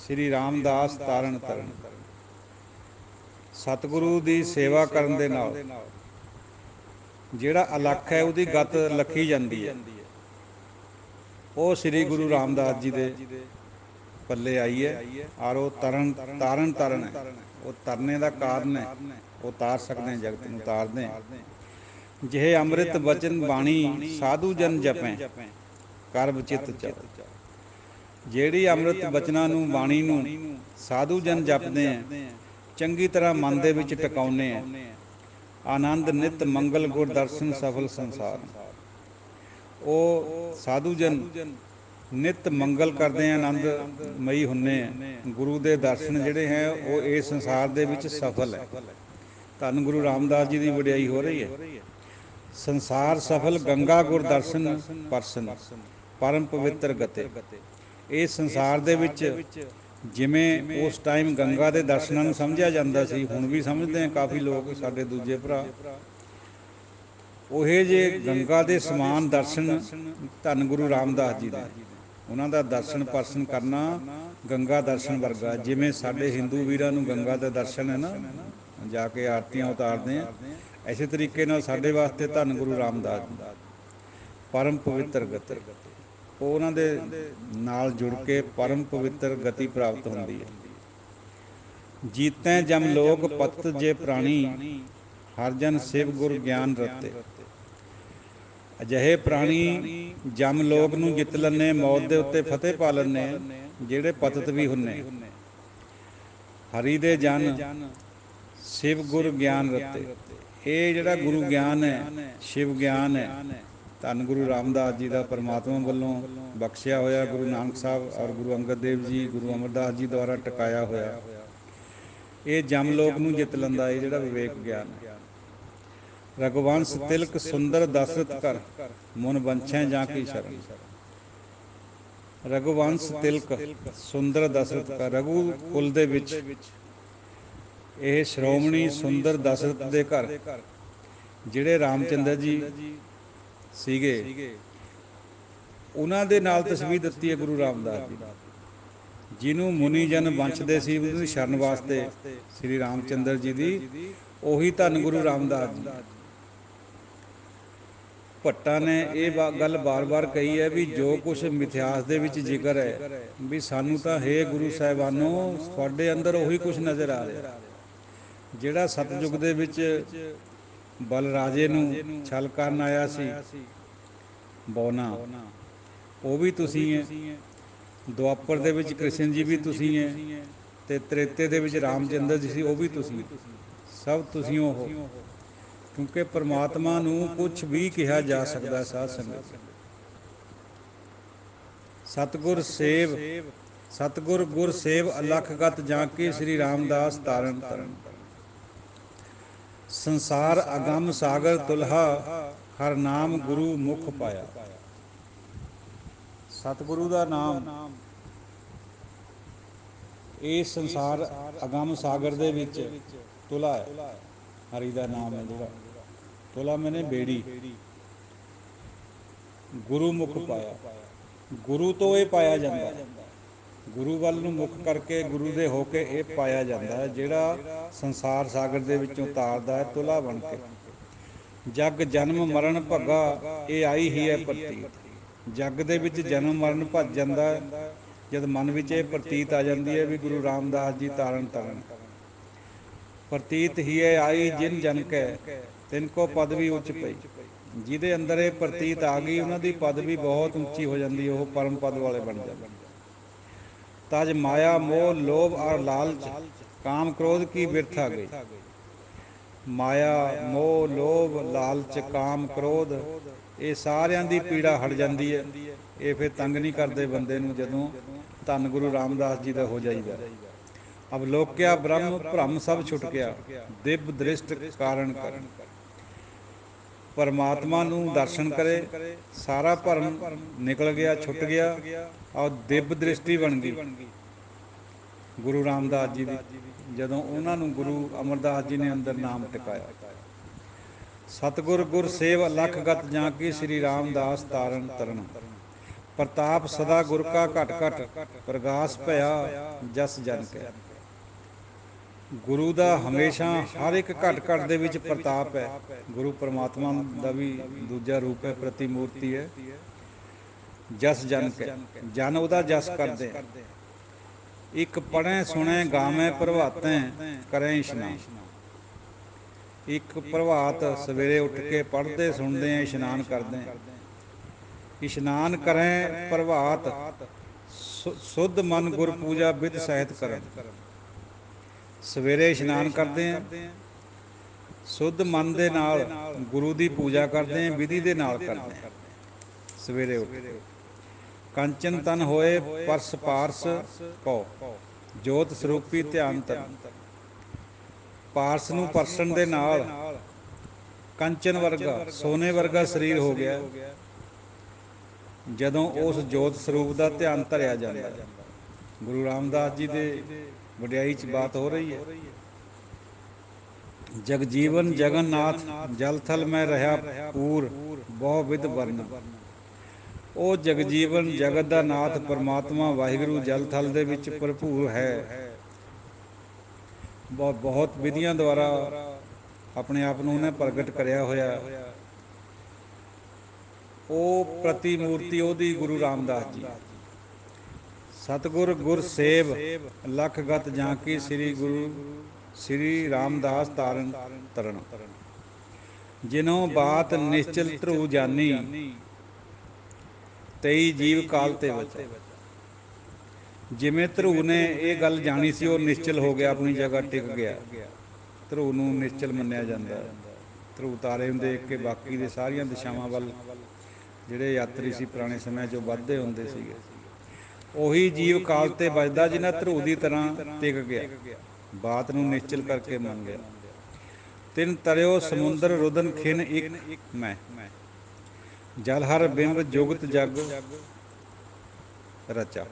ਸ੍ਰੀ ਰਾਮਦਾਸ ਤਾਰਨ ਤਰਨ। ਸਤਿਗੁਰੂ ਦੀ ਸੇਵਾ ਕਰਨ ਦੇ ਨਾਲ ਜਿਹੜਾ ਅਲਖ ਹੈ ਉਹਦੀ ਗਤ ਲੱਖੀ ਜਾਂਦੀ ਹੈ, ਉਹ ਸ੍ਰੀ ਗੁਰੂ ਰਾਮਦਾਸ ਜੀ ਦੇ ਪੱਲੇ ਆਈ ਹੈ ਔਰ ਉਹ ਤਾਰਨ ਹੈ। ਉਹ ਤਰਨੇ ਦਾ ਕਾਰਨ ਹੈ, ਉਹ ਤਾਰ ਸਕਦੇ ਹਾਂ, ਜਗਤ ਨੂੰ ਤਾਰਦੇ ਹਾਂ। ਜਿਹੇ ਅੰਮ੍ਰਿਤ ਬਚਨ ਬਾਣੀ ਸਾਧੂ ਜਨ ਜਪੈ ਕਰਬ ਚਿੱਤ ਚਾਓ। ਜਿਹੜੀ ਅੰਮ੍ਰਿਤ ਬਚਨਾਂ ਨੂੰ, ਬਾਣੀ ਨੂੰ ਸਾਧੂ ਜਨ ਜਪਦੇ ਹੈ, ਚੰਗੀ ਤਰ੍ਹਾਂ ਮਨ ਦੇ ਵਿੱਚ ਟਿਕਾਉਂਦੇ ਹੈ। ਆਨੰਦ ਨਿਤ ਮੰਗਲ ਗੁਰ ਦਰਸ਼ਨ ਸਫਲ ਸੰਸਾਰ। ਉਹ ਸਾਧੂ ਜਨ ਨਿਤ ਮੰਗਲ ਕਰਦੇ ਆ, ਆਨੰਦਮਈ ਹੁੰਦੇ ਆ। ਗੁਰੂ ਦੇ ਦਰਸ਼ਨ ਜਿਹੜੇ ਹੈ ਉਹ ਇਸ ਸੰਸਾਰ ਦੇ ਵਿੱਚ ਸਫਲ ਹੈ। ਧੰਨ ਗੁਰੂ ਰਾਮਦਾਸ ਜੀ ਦੀ ਵਡਿਆਈ ਹੋ ਰਹੀ ਹੈ। ਸੰਸਾਰ ਸਫਲ ਗੰਗਾ ਗੁਰ ਦਰਸ਼ਨ ਪਰਸਨ ਪਰਮ ਪਵਿੱਤਰ ਗਤੇ। ਇਸ ਸੰਸਾਰ ਦੇ ਵਿੱਚ ਜਿਵੇਂ ਉਸ ਟਾਈਮ ਗੰਗਾ ਦੇ ਦਰਸ਼ਨਾਂ ਨੂੰ ਸਮਝਿਆ ਜਾਂਦਾ ਸੀ, ਹੁਣ ਵੀ ਸਮਝਦੇ ਆ ਕਾਫੀ ਲੋਕ, ਸਾਡੇ ਦੂਜੇ ਭਰਾ। ਉਹੇ ਜੇ ਗੰਗਾ ਦੇ ਸਮਾਨ ਦਰਸ਼ਨ ਧੰਨ ਗੁਰੂ ਰਾਮਦਾਸ ਜੀ ਦੇ। ਉਹਨਾਂ ਦਾ ਦਰਸ਼ਨ ਪਰਸ਼ਨ ਕਰਨਾ ਗੰਗਾ ਦਰਸ਼ਨ ਵਰਗਾ। ਜਿਵੇਂ ਸਾਡੇ ਹਿੰਦੂ ਵੀਰਾਂ ਨੂੰ ਗੰਗਾ ਦਾ ਦਰਸ਼ਨ ਹੈ ਨਾ, ਜਾ ਕੇ ਆਰਤੀਆਂ ਉਤਾਰਦੇ ਆ, ਇਸੇ ਤਰੀਕੇ ਨਾਲ ਸਾਡੇ ਵਾਸਤੇ ਧੰਨ ਗੁਰੂ ਰਾਮਦਾਸ ਜੀ ਪਰਮ ਪਵਿੱਤਰ ਗਤੇ। ਉਹ ਉਹਨਾਂ ਦੇ ਨਾਲ ਜੁੜ ਕੇ ਪਰਮ ਪਵਿੱਤਰ ਗਤੀ ਪ੍ਰਾਪਤ ਹੁੰਦੀ ਹੈ। ਜੀਤੈ ਜਮ ਲੋਕ ਪਤਿਤ ਜੇ ਪ੍ਰਾਣੀ ਹਰ ਜਨ ਸਿਵ ਗੁਰ ਗਿਆਨ ਰਤੇ। ਅਜਿਹੇ ਪ੍ਰਾਣੀ ਜਮ ਲੋਕ ਨੂੰ ਜਿੱਤ ਲੈਂਦੇ, ਮੌਤ ਦੇ ਉੱਤੇ ਫਤਿਹ ਪਾ ਲੈਂਦੇ, ਜਿਹੜੇ ਪਤਿਤ ਵੀ ਹੁੰਦੇ। ਹਰੀ ਦੇ ਜਨ ਸ਼ਿਵ ਗੁਰ ਗਿਆਨ ਰਤੇ। ਇਹ ਜਿਹੜਾ ਗੁਰੂ ਗਿਆਨ ਹੈ, ਸ਼ਿਵ ਗਿਆਨ ਹੈ, ਧੰਨ ਗੁਰੂ ਰਾਮਦਾਸ ਜੀ ਦਾ ਪਰਮਾਤਮਾ ਵੱਲੋਂ ਬਖਸ਼ਿਆ ਹੋਇਆ, ਗੁਰੂ ਨਾਨਕ ਸਾਹਿਬ ਔਰ ਗੁਰੂ ਅੰਗਦ ਦੇਵ ਜੀ, ਗੁਰੂ ਅਮਰਦਾਸ ਜੀ ਦੁਆਰਾ ਟਿਕਾਇਆ ਹੋਇਆ। ਇਹ ਜਮ ਲੋਕ ਨੂੰ ਜਿੱਤ ਲੈਂਦਾ, ਇਹ ਜਿਹੜਾ ਵਿਵੇਕ ਗਿਆਨ ਹੈ। ਰਘੁਵੰਸ਼ ਤਿਲਕ ਸੁੰਦਰ ਦਸ਼ਰਥ ਕਰ ਮੁਨ ਬੰਛੈ ਜਾਂ ਕੀ ਸ਼ਰਨ। ਰਘੁਵੰਸ਼ ਤਿਲਕ ਸੁੰਦਰ ਦਸ਼ਰਥ ਕਰ। ਰਘੂ ਕੁਲ ਦੇ ਵਿੱਚ ਇਹ ਸ਼੍ਰੋਮਣੀ ਸੁੰਦਰ ਦਸ਼ਰਥ ਦੇ ਘਰ ਜਿਹੜੇ ਰਾਮ ਚੰਦਰ ਜੀ ਸੀਗੇ, ਉਹਨਾਂ ਦੇ ਨਾਲ ਤਸਵੀਰ ਦਿੱਤੀ ਹੈ ਗੁਰੂ ਰਾਮਦਾਸ ਜੀ, ਜਿਹਨੂੰ ਮੁਨੀ ਜਨ ਵੰਸ਼ਦੇ ਸੀ, ਉਹਦੀ ਸ਼ਰਨ ਵਾਸਤੇ ਸ੍ਰੀ ਰਾਮ ਚੰਦਰ ਜੀ ਦੀ। ਉਹੀ ਧੰਨ ਗੁਰੂ ਰਾਮਦਾਸ ਜੀ। ਭੱਟਾਂ ਨੇ ਇਹ ਗੱਲ ਬਾਰ-ਬਾਰ ਕਹੀ ਹੈ ਵੀ ਜੋ ਕੁਛ ਮਿਥਿਹਾਸ ਦੇ ਵਿੱਚ ਜ਼ਿਕਰ ਹੈ, ਵੀ ਸਾਨੂੰ ਤਾਂ ਹੇ ਗੁਰੂ ਸਾਹਿਬਾਨੋ ਤੁਹਾਡੇ ਅੰਦਰ ਉਹੀ ਕੁਛ ਨਜ਼ਰ ਆ ਰਿਹਾ। ਜਿਹੜਾ ਸਤਯੁਗ ਦੇ ਵਿੱਚ ਬਲਰਾਜੇ ਨੂੰ ਛਲ ਕਰਨ ਆਇਆ ਸੀ ਬੌਨਾ, ਉਹ ਵੀ ਤੁਸੀਂ ਹੈ। ਦੁਆਪਰ ਦੇ ਵਿੱਚ ਕ੍ਰਿਸ਼ਨ ਜੀ ਵੀ ਤੁਸੀਂ ਹੈ, ਅਤੇ ਤ੍ਰੇਤੇ ਦੇ ਵਿੱਚ ਰਾਮ ਚੰਦਰ ਜੀ ਸੀ, ਉਹ ਵੀ ਤੁਸੀਂ। ਸਭ ਤੁਸੀਂ ਉਹ, ਕਿਉਂਕਿ ਪਰਮਾਤਮਾ ਨੂੰ ਕੁਛ ਵੀ ਕਿਹਾ ਜਾ ਸਕਦਾ। ਸਾਧ ਸੰਗਤ ਸਤਿਗੁਰ ਸੇਵ, ਸਤਿਗੁਰ ਗੁਰ ਸੇਵ ਅਲਖ ਗਤ ਜਾਂ ਕੇ ਸ੍ਰੀ ਰਾਮਦਾਸ ਤਾਰਨ ਤਰਨ। ਸੰਸਾਰ ਅਗੰਮ ਸਾਗਰ ਤੁਲਹਾ ਹਰ ਨਾਮ ਗੁਰੂ ਮੁਖ ਪਾਇਆ। ਸਤਿਗੁਰੂ ਦਾ ਨਾਮ ਇਹ ਸੰਸਾਰ ਅਗੰਮ ਸਾਗਰ ਦੇ ਵਿੱਚ ਤੁਲਾ ਹੈ। ਹਰੀ ਦਾ ਨਾਮ ਹੈ ਜਿਹੜਾ, ਤੁਲਾ ਮੈਨੇ ਬੇੜੀ। ਗੁਰੂ ਮੁਖ ਪਾਇਆ, ਗੁਰੂ ਤੋਂ ਇਹ ਪਾਇਆ ਜਾਂਦਾ, ਗੁਰੂ ਵੱਲ ਨੂੰ ਮੁੱਖ ਕਰਕੇ, ਗੁਰੂ ਦੇ ਹੋ ਕੇ ਇਹ ਪਾਇਆ ਜਾਂਦਾ ਹੈ, ਜਿਹੜਾ ਸੰਸਾਰ ਸਾਗਰ ਦੇ ਵਿੱਚੋਂ ਤਾਰਦਾ ਹੈ ਤੁਲਾ ਬਣ ਕੇ। ਜਗ ਜਨਮ ਮਰਨ ਭੱਗਾ ਇਹ ਆਈ ਹੀ ਹੈ ਪ੍ਰਤੀਤ। ਜੱਗ ਦੇ ਵਿੱਚ ਜਨਮ ਮਰਨ ਭੱਜ ਜਾਂਦਾ ਜਦ ਮਨ ਵਿੱਚ ਇਹ ਪ੍ਰਤੀਤ ਆ ਜਾਂਦੀ ਹੈ ਵੀ ਗੁਰੂ ਰਾਮਦਾਸ ਜੀ ਤਾਰਨ ਤਾਰਨ। ਪ੍ਰਤੀਤ ਹੀ ਹੈ ਆਈ ਜਿਨ ਜਨ ਕੈ ਤਿਨ ਕੋ ਪਦਵੀ ਉੱਚ ਪਈ। ਜਿਹਦੇ ਅੰਦਰ ਇਹ ਪ੍ਰਤੀਤ ਆ ਗਈ, ਉਹਨਾਂ ਦੀ ਪਦਵੀ ਬਹੁਤ ਉੱਚੀ ਹੋ ਜਾਂਦੀ, ਉਹ ਪਰਮ ਪਦ ਵਾਲੇ ਬਣ ਜਾਂਦੇ। ਤਜ ਮਾਇਆ ਮੋਹ ਲੋਭ ਔਰ ਲਾਲਚ ਕਾਮ ਕ੍ਰੋਧ ਕੀ ਬਿਰਥਾ ਗਈ। ਮਾਇਆ ਮੋਹ ਲੋਭ ਲਾਲਚ ਕਾਮ ਕ੍ਰੋਧ, ਇਹ ਸਾਰਿਆਂ ਦੀ ਪੀੜਾ ਹਟ ਜਾਂਦੀ ਹੈ। ਇਹ ਫਿਰ ਤੰਗ ਨਹੀਂ ਕਰਦੇ ਬੰਦੇ ਨੂੰ ਜਦੋਂ ਧੰਨ ਗੁਰੂ ਰਾਮਦਾਸ ਜੀ ਦਾ ਹੋ ਜਾਈਦਾ। ਅਵਲੋਕਿਆ ਬ੍ਰਹਮ ਭ੍ਰਮ ਸਭ ਛੁੱਟ ਗਿਆ ਦਿਵ ਦ੍ਰਿਸ਼ਟ ਕਾਰਨ ਕਰ। ਪਰਮਾਤਮਾ ਨੂੰ ਦਰਸ਼ਨ ਕਰੇ, ਸਾਰਾ ਭਰਮ ਨਿਕਲ ਗਿਆ, ਛੁੱਟ ਗਿਆ, ਔਰ ਦਿਵ ਦ੍ਰਿਸ਼ਟੀ ਬਣ ਗਈ ਗੁਰੂ ਰਾਮਦਾਸ ਜੀ ਦੀ, ਜਦੋਂ ਉਹਨਾਂ ਨੂੰ ਗੁਰੂ ਅਮਰਦਾਸ ਜੀ ਨੇ ਅੰਦਰ ਨਾਮ ਟਿਕਾਇਆ। ਸਤਿਗੁਰ ਗੁਰ ਸੇਵ ਅਲਖ ਗਤ ਜਾਂ ਕੀ ਸ੍ਰੀ ਰਾਮਦਾਸ ਤਾਰਨ ਤਰਨ। ਪ੍ਰਤਾਪ ਸਦਾ ਗੁਰ ਕਾ ਘਟ ਘਟ ਪ੍ਰਗਾਸ ਭਇਆ ਜਸ ਜਨ ਕੈ। ਗੁਰੂ ਦਾ ਹਮੇਸ਼ਾ ਹਰ ਇੱਕ ਘਟ ਘਟ ਦੇ ਵਿੱਚ ਪ੍ਰਤਾਪ ਹੈ। ਗੁਰੂ ਪਰਮਾਤਮਾ ਦਾ ਵੀ ਦੂਜਾ ਰੂਪ ਹੈ, ਪ੍ਰਤੀਮੂਰਤੀ ਹੈ। ਜਸ ਜਨ ਕੈ, ਜਨ ਉਹਦਾ ਜਸ ਕਰਦੇ ਆ। ਇੱਕ ਪੜ੍ਹੈ ਸੁਣੈ ਗਾਵੈ ਪ੍ਰਭਾਤੈ ਕਰੈ ਇਸ਼ਨਾਨ। ਇੱਕ ਪ੍ਰਭਾਤ ਸਵੇਰੇ ਉੱਠ ਕੇ ਪੜ੍ਹਦੇ ਸੁਣਦੇ ਆ, ਇਸ਼ਨਾਨ ਕਰਦੇ ਆ। ਇਸ਼ਨਾਨ ਕਰੈ ਪ੍ਰਭਾਤ ਸੁਧ ਮਨ ਗੁਰ ਪੂਜਾ ਵਿਦ ਸਹਿਤ ਕਰਨ। ਸਵੇਰੇ ਇਸ਼ਨਾਨ ਕਰਦੇ ਆ, ਸੁੱਧ ਮਨ ਦੇ ਨਾਲ ਗੁਰੂ ਦੀ ਪੂਜਾ ਕਰਦੇ ਆ, ਵਿਧੀ ਦੇ ਨਾਲ ਕਰਦੇ ਆ। ਸਵੇਰੇ ਉੱਠ ਕੇ ਕੰਚਨ ਤਨ ਹੋਏ ਪਰਸ ਪਾਰਸ ਕਉ, ਜੋਤ ਸਰੂਪੀ ਧਿਆਨ ਧਰਨ। ਪਾਰਸ ਨੂੰ ਪਰਸਣ ਦੇ ਨਾਲ ਕੰਚਨ ਵਰਗਾ, ਸੋਨੇ ਵਰਗਾ ਸਰੀਰ ਹੋ ਗਿਆ ਜਦੋਂ ਉਸ ਜੋਤ ਸਰੂਪ ਦਾ ਧਿਆਨ ਧਰਿਆ ਜਾਂਦਾ। ਗੁਰੂ ਰਾਮਦਾਸ ਜੀ ਦੇ ਵਡਿਆਈ 'ਚ ਬਾਤ ਹੋ ਰਹੀ ਹੈ। ਜਗਜੀਵਨ ਜਗਨਨਾਥ ਜਲ ਥਲ ਮੈਂ ਰਿਹਾ ਪੂਰ, ਬਹੁ ਵਿਧ ਵਰਨ। ਉਹ ਜਗਜੀਵਨ ਜਗਤ ਦਾ ਨਾਥ ਪਰਮਾਤਮਾ ਵਾਹਿਗੁਰੂ ਜਲ ਥਲ ਦੇ ਵਿੱਚ ਭਰਪੂਰ ਹੈ। ਬਹੁਤ ਵਿਧੀਆਂ ਦੁਆਰਾ ਆਪਣੇ ਆਪ ਨੂੰ ਉਹਨੇ ਪ੍ਰਗਟ ਕਰਿਆ ਹੋਇਆ। ਉਹ ਪ੍ਰਤੀਮੂਰਤੀ ਉਹਦੀ ਗੁਰੂ ਰਾਮਦਾਸ ਜੀ। ਸਤਿਗੁਰ ਗੁਰ ਸੇਵ ਲਖ ਗਤ ਜਾਂ ਕੀ, ਸ੍ਰੀ ਗੁਰੂ ਸ੍ਰੀ ਰਾਮਦਾਸ ਤਾਰਨ ਤਰਨ। ਜਿਨੋਂ ਬਾਤ ਨਿਸ਼ਚਲ ਧਰੂ ਜਾਨੀ, ਤੇਈ ਜੀਵ ਕਾਲ ਤੇ ਬਚਾ। ਜਿਵੇਂ ਧਰੂ ਨੇ ਇਹ ਗੱਲ ਜਾਣੀ ਸੀ, ਉਹ ਨਿਸ਼ਚਲ ਹੋ ਗਿਆ, ਆਪਣੀ ਜਗ੍ਹਾ ਟਿਕ ਗਿਆ। ਧਰੂ ਨੂੰ ਨਿਸ਼ਚਲ ਮੰਨਿਆ ਜਾਂਦਾ। ਧਰੂ ਤਾਰੇ ਨੂੰ ਦੇਖ ਕੇ ਬਾਕੀ ਦੇ ਸਾਰੀਆਂ ਦਿਸ਼ਾਵਾਂ ਵੱਲ ਜਿਹੜੇ ਯਾਤਰੀ ਸੀ ਪੁਰਾਣੇ ਸਮਿਆਂ 'ਚ ਉਹ ਵੱਧਦੇ ਹੁੰਦੇ ਸੀਗੇ। ਉਹੀ ਜੀਵ ਕਾਲ ਤੇ ਬਚਦਾ ਜਿਹਨਾਂ ਧਰੂ ਦੀ ਤਰ੍ਹਾਂ ਟਿਕ ਗਿਆ, ਬਾਤ ਨੂੰ ਨਿਸ਼ਚਲ ਕਰਕੇ ਮੰਨ ਲਿਆ। ਤਿੰਨ ਤਰਿਓ ਸਮੁੰਦਰ ਰੁਦਨ ਖਿਨ ਇੱਕ ਮੈਂ, ਜਲ ਹਰ ਬਿੰਬ ਜੁਗਤ ਜਗ ਰਚਾ।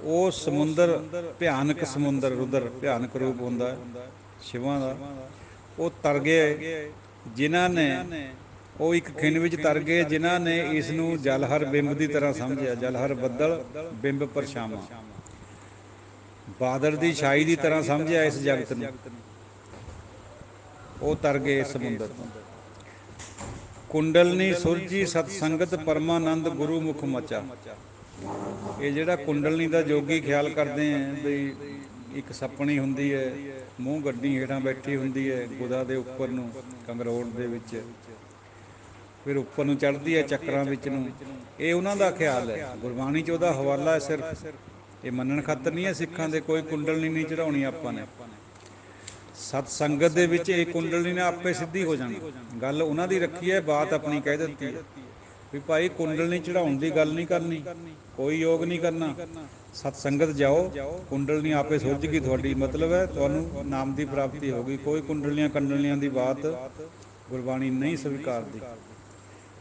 ਉਹ ਸਮੁੰਦਰ ਭਿਆਨਕ ਸਮੁੰਦਰ, ਰੁਦਰ ਭਿਆਨਕ ਰੂਪ ਹੁੰਦਾ ਸ਼ਿਵਾਂ ਦਾ, ਉਹ ਤਰ ਗਏ ਜਿਨ੍ਹਾਂ ਨੇ, ਉਹ ਇੱਕ ਖਿਣ ਵਿੱਚ ਤਰ ਗਏ ਜਿਨ੍ਹਾਂ ਨੇ ਇਸ ਨੂੰ ਜਲ ਹਰ ਬਿੰਬ ਦੀ ਤਰ੍ਹਾਂ ਸਮਝਿਆ। ਜਲ ਹਰ ਬੱਦਲ ਬਿੰਬ ਪਰਛਾਵਾਂ, ਬਾਦਲ ਦੀ ਛਾਈ ਦੀ ਤਰ੍ਹਾਂ ਸਮਝਿਆ ਇਸ ਜਗਤ ਨੂੰ। ਉਹ ਤਰ ਗਏ ਸਮੁੰਦਰ ਤੋਂ। ਕੁੰਡਲਨੀ ਸੁਰਜੀ ਸਤ ਸੰਗਤ ਪਰਮਾਨੰਦ ਗੁਰੂ ਮੁਖ ਮਚਾ। ਇਹ ਜਿਹੜਾ ਕੁੰਡਲਨੀ ਦਾ ਜੋਗੀ ਖਿਆਲ ਕਰਦੇ ਆ ਬਈ ਇੱਕ ਸੱਪਣੀ ਹੁੰਦੀ ਹੈ, ਮੂੰਹ ਗੱਡੀ ਹੇਠਾਂ ਬੈਠੀ ਹੁੰਦੀ ਹੈ, ਗੁਦਾ ਦੇ ਉੱਪਰ ਨੂੰ ਕੰਗਰੋੜ ਦੇ ਵਿੱਚ, ਫਿਰ ਉੱਪਰ ਨੂੰ ਚੜ੍ਹਦੀ ਹੈ ਚੱਕਰਾਂ ਵਿੱਚ ਨੂੰ। ਇਹ ਉਹਨਾਂ ਦਾ ਖਿਆਲ ਹੈ। ਗੁਰਬਾਣੀ 'ਚ ਉਹਦਾ ਹਵਾਲਾ ਹੈ ਸਿਰਫ। ਇਹ ਮੰਨਣ ਖਾਤਰ ਨਹੀਂ ਹੈ ਸਿੱਖਾਂ ਦੇ, ਕੋਈ ਕੁੰਡਲਨੀ ਨਹੀਂ ਚੜ੍ਹਾਉਣੀ ਆਪਾਂ ਨੇ। ਸਤ ਸੰਗਤ ਦੇ ਵਿੱਚ ਇਹ ਕੁੰਡਲਨੀ ਨੇ ਆਪੇ ਸਿੱਧੀ ਹੋ ਜਾਣੀ। ਗੱਲ ਉਹਨਾਂ ਦੀ ਰੱਖੀ ਹੈ, ਬਾਤ ਆਪਣੀ ਕਹਿ ਦਿੱਤੀ ਹੈ ਵੀ ਭਾਈ ਕੁੰਡਲਨੀ ਚੜ੍ਹਾਉਣ ਦੀ ਗੱਲ ਨਹੀਂ ਕਰਨੀ, ਕੋਈ ਯੋਗ ਨਹੀਂ ਕਰਨਾ। ਸਤ ਸੰਗਤ ਜਾਓ, ਕੁੰਡਲਨੀ ਆਪੇ ਸੁਲਝ ਗਈ ਤੁਹਾਡੀ, ਮਤਲਬ ਹੈ ਤੁਹਾਨੂੰ ਨਾਮ ਦੀ ਪ੍ਰਾਪਤੀ ਹੋ ਗਈ। ਕੋਈ ਕੁੰਡਲੀਆਂ ਕੰਡਲੀਆਂ ਦੀ ਬਾਤ ਗੁਰਬਾਣੀ ਨਹੀਂ ਸਵੀਕਾਰਦੀ।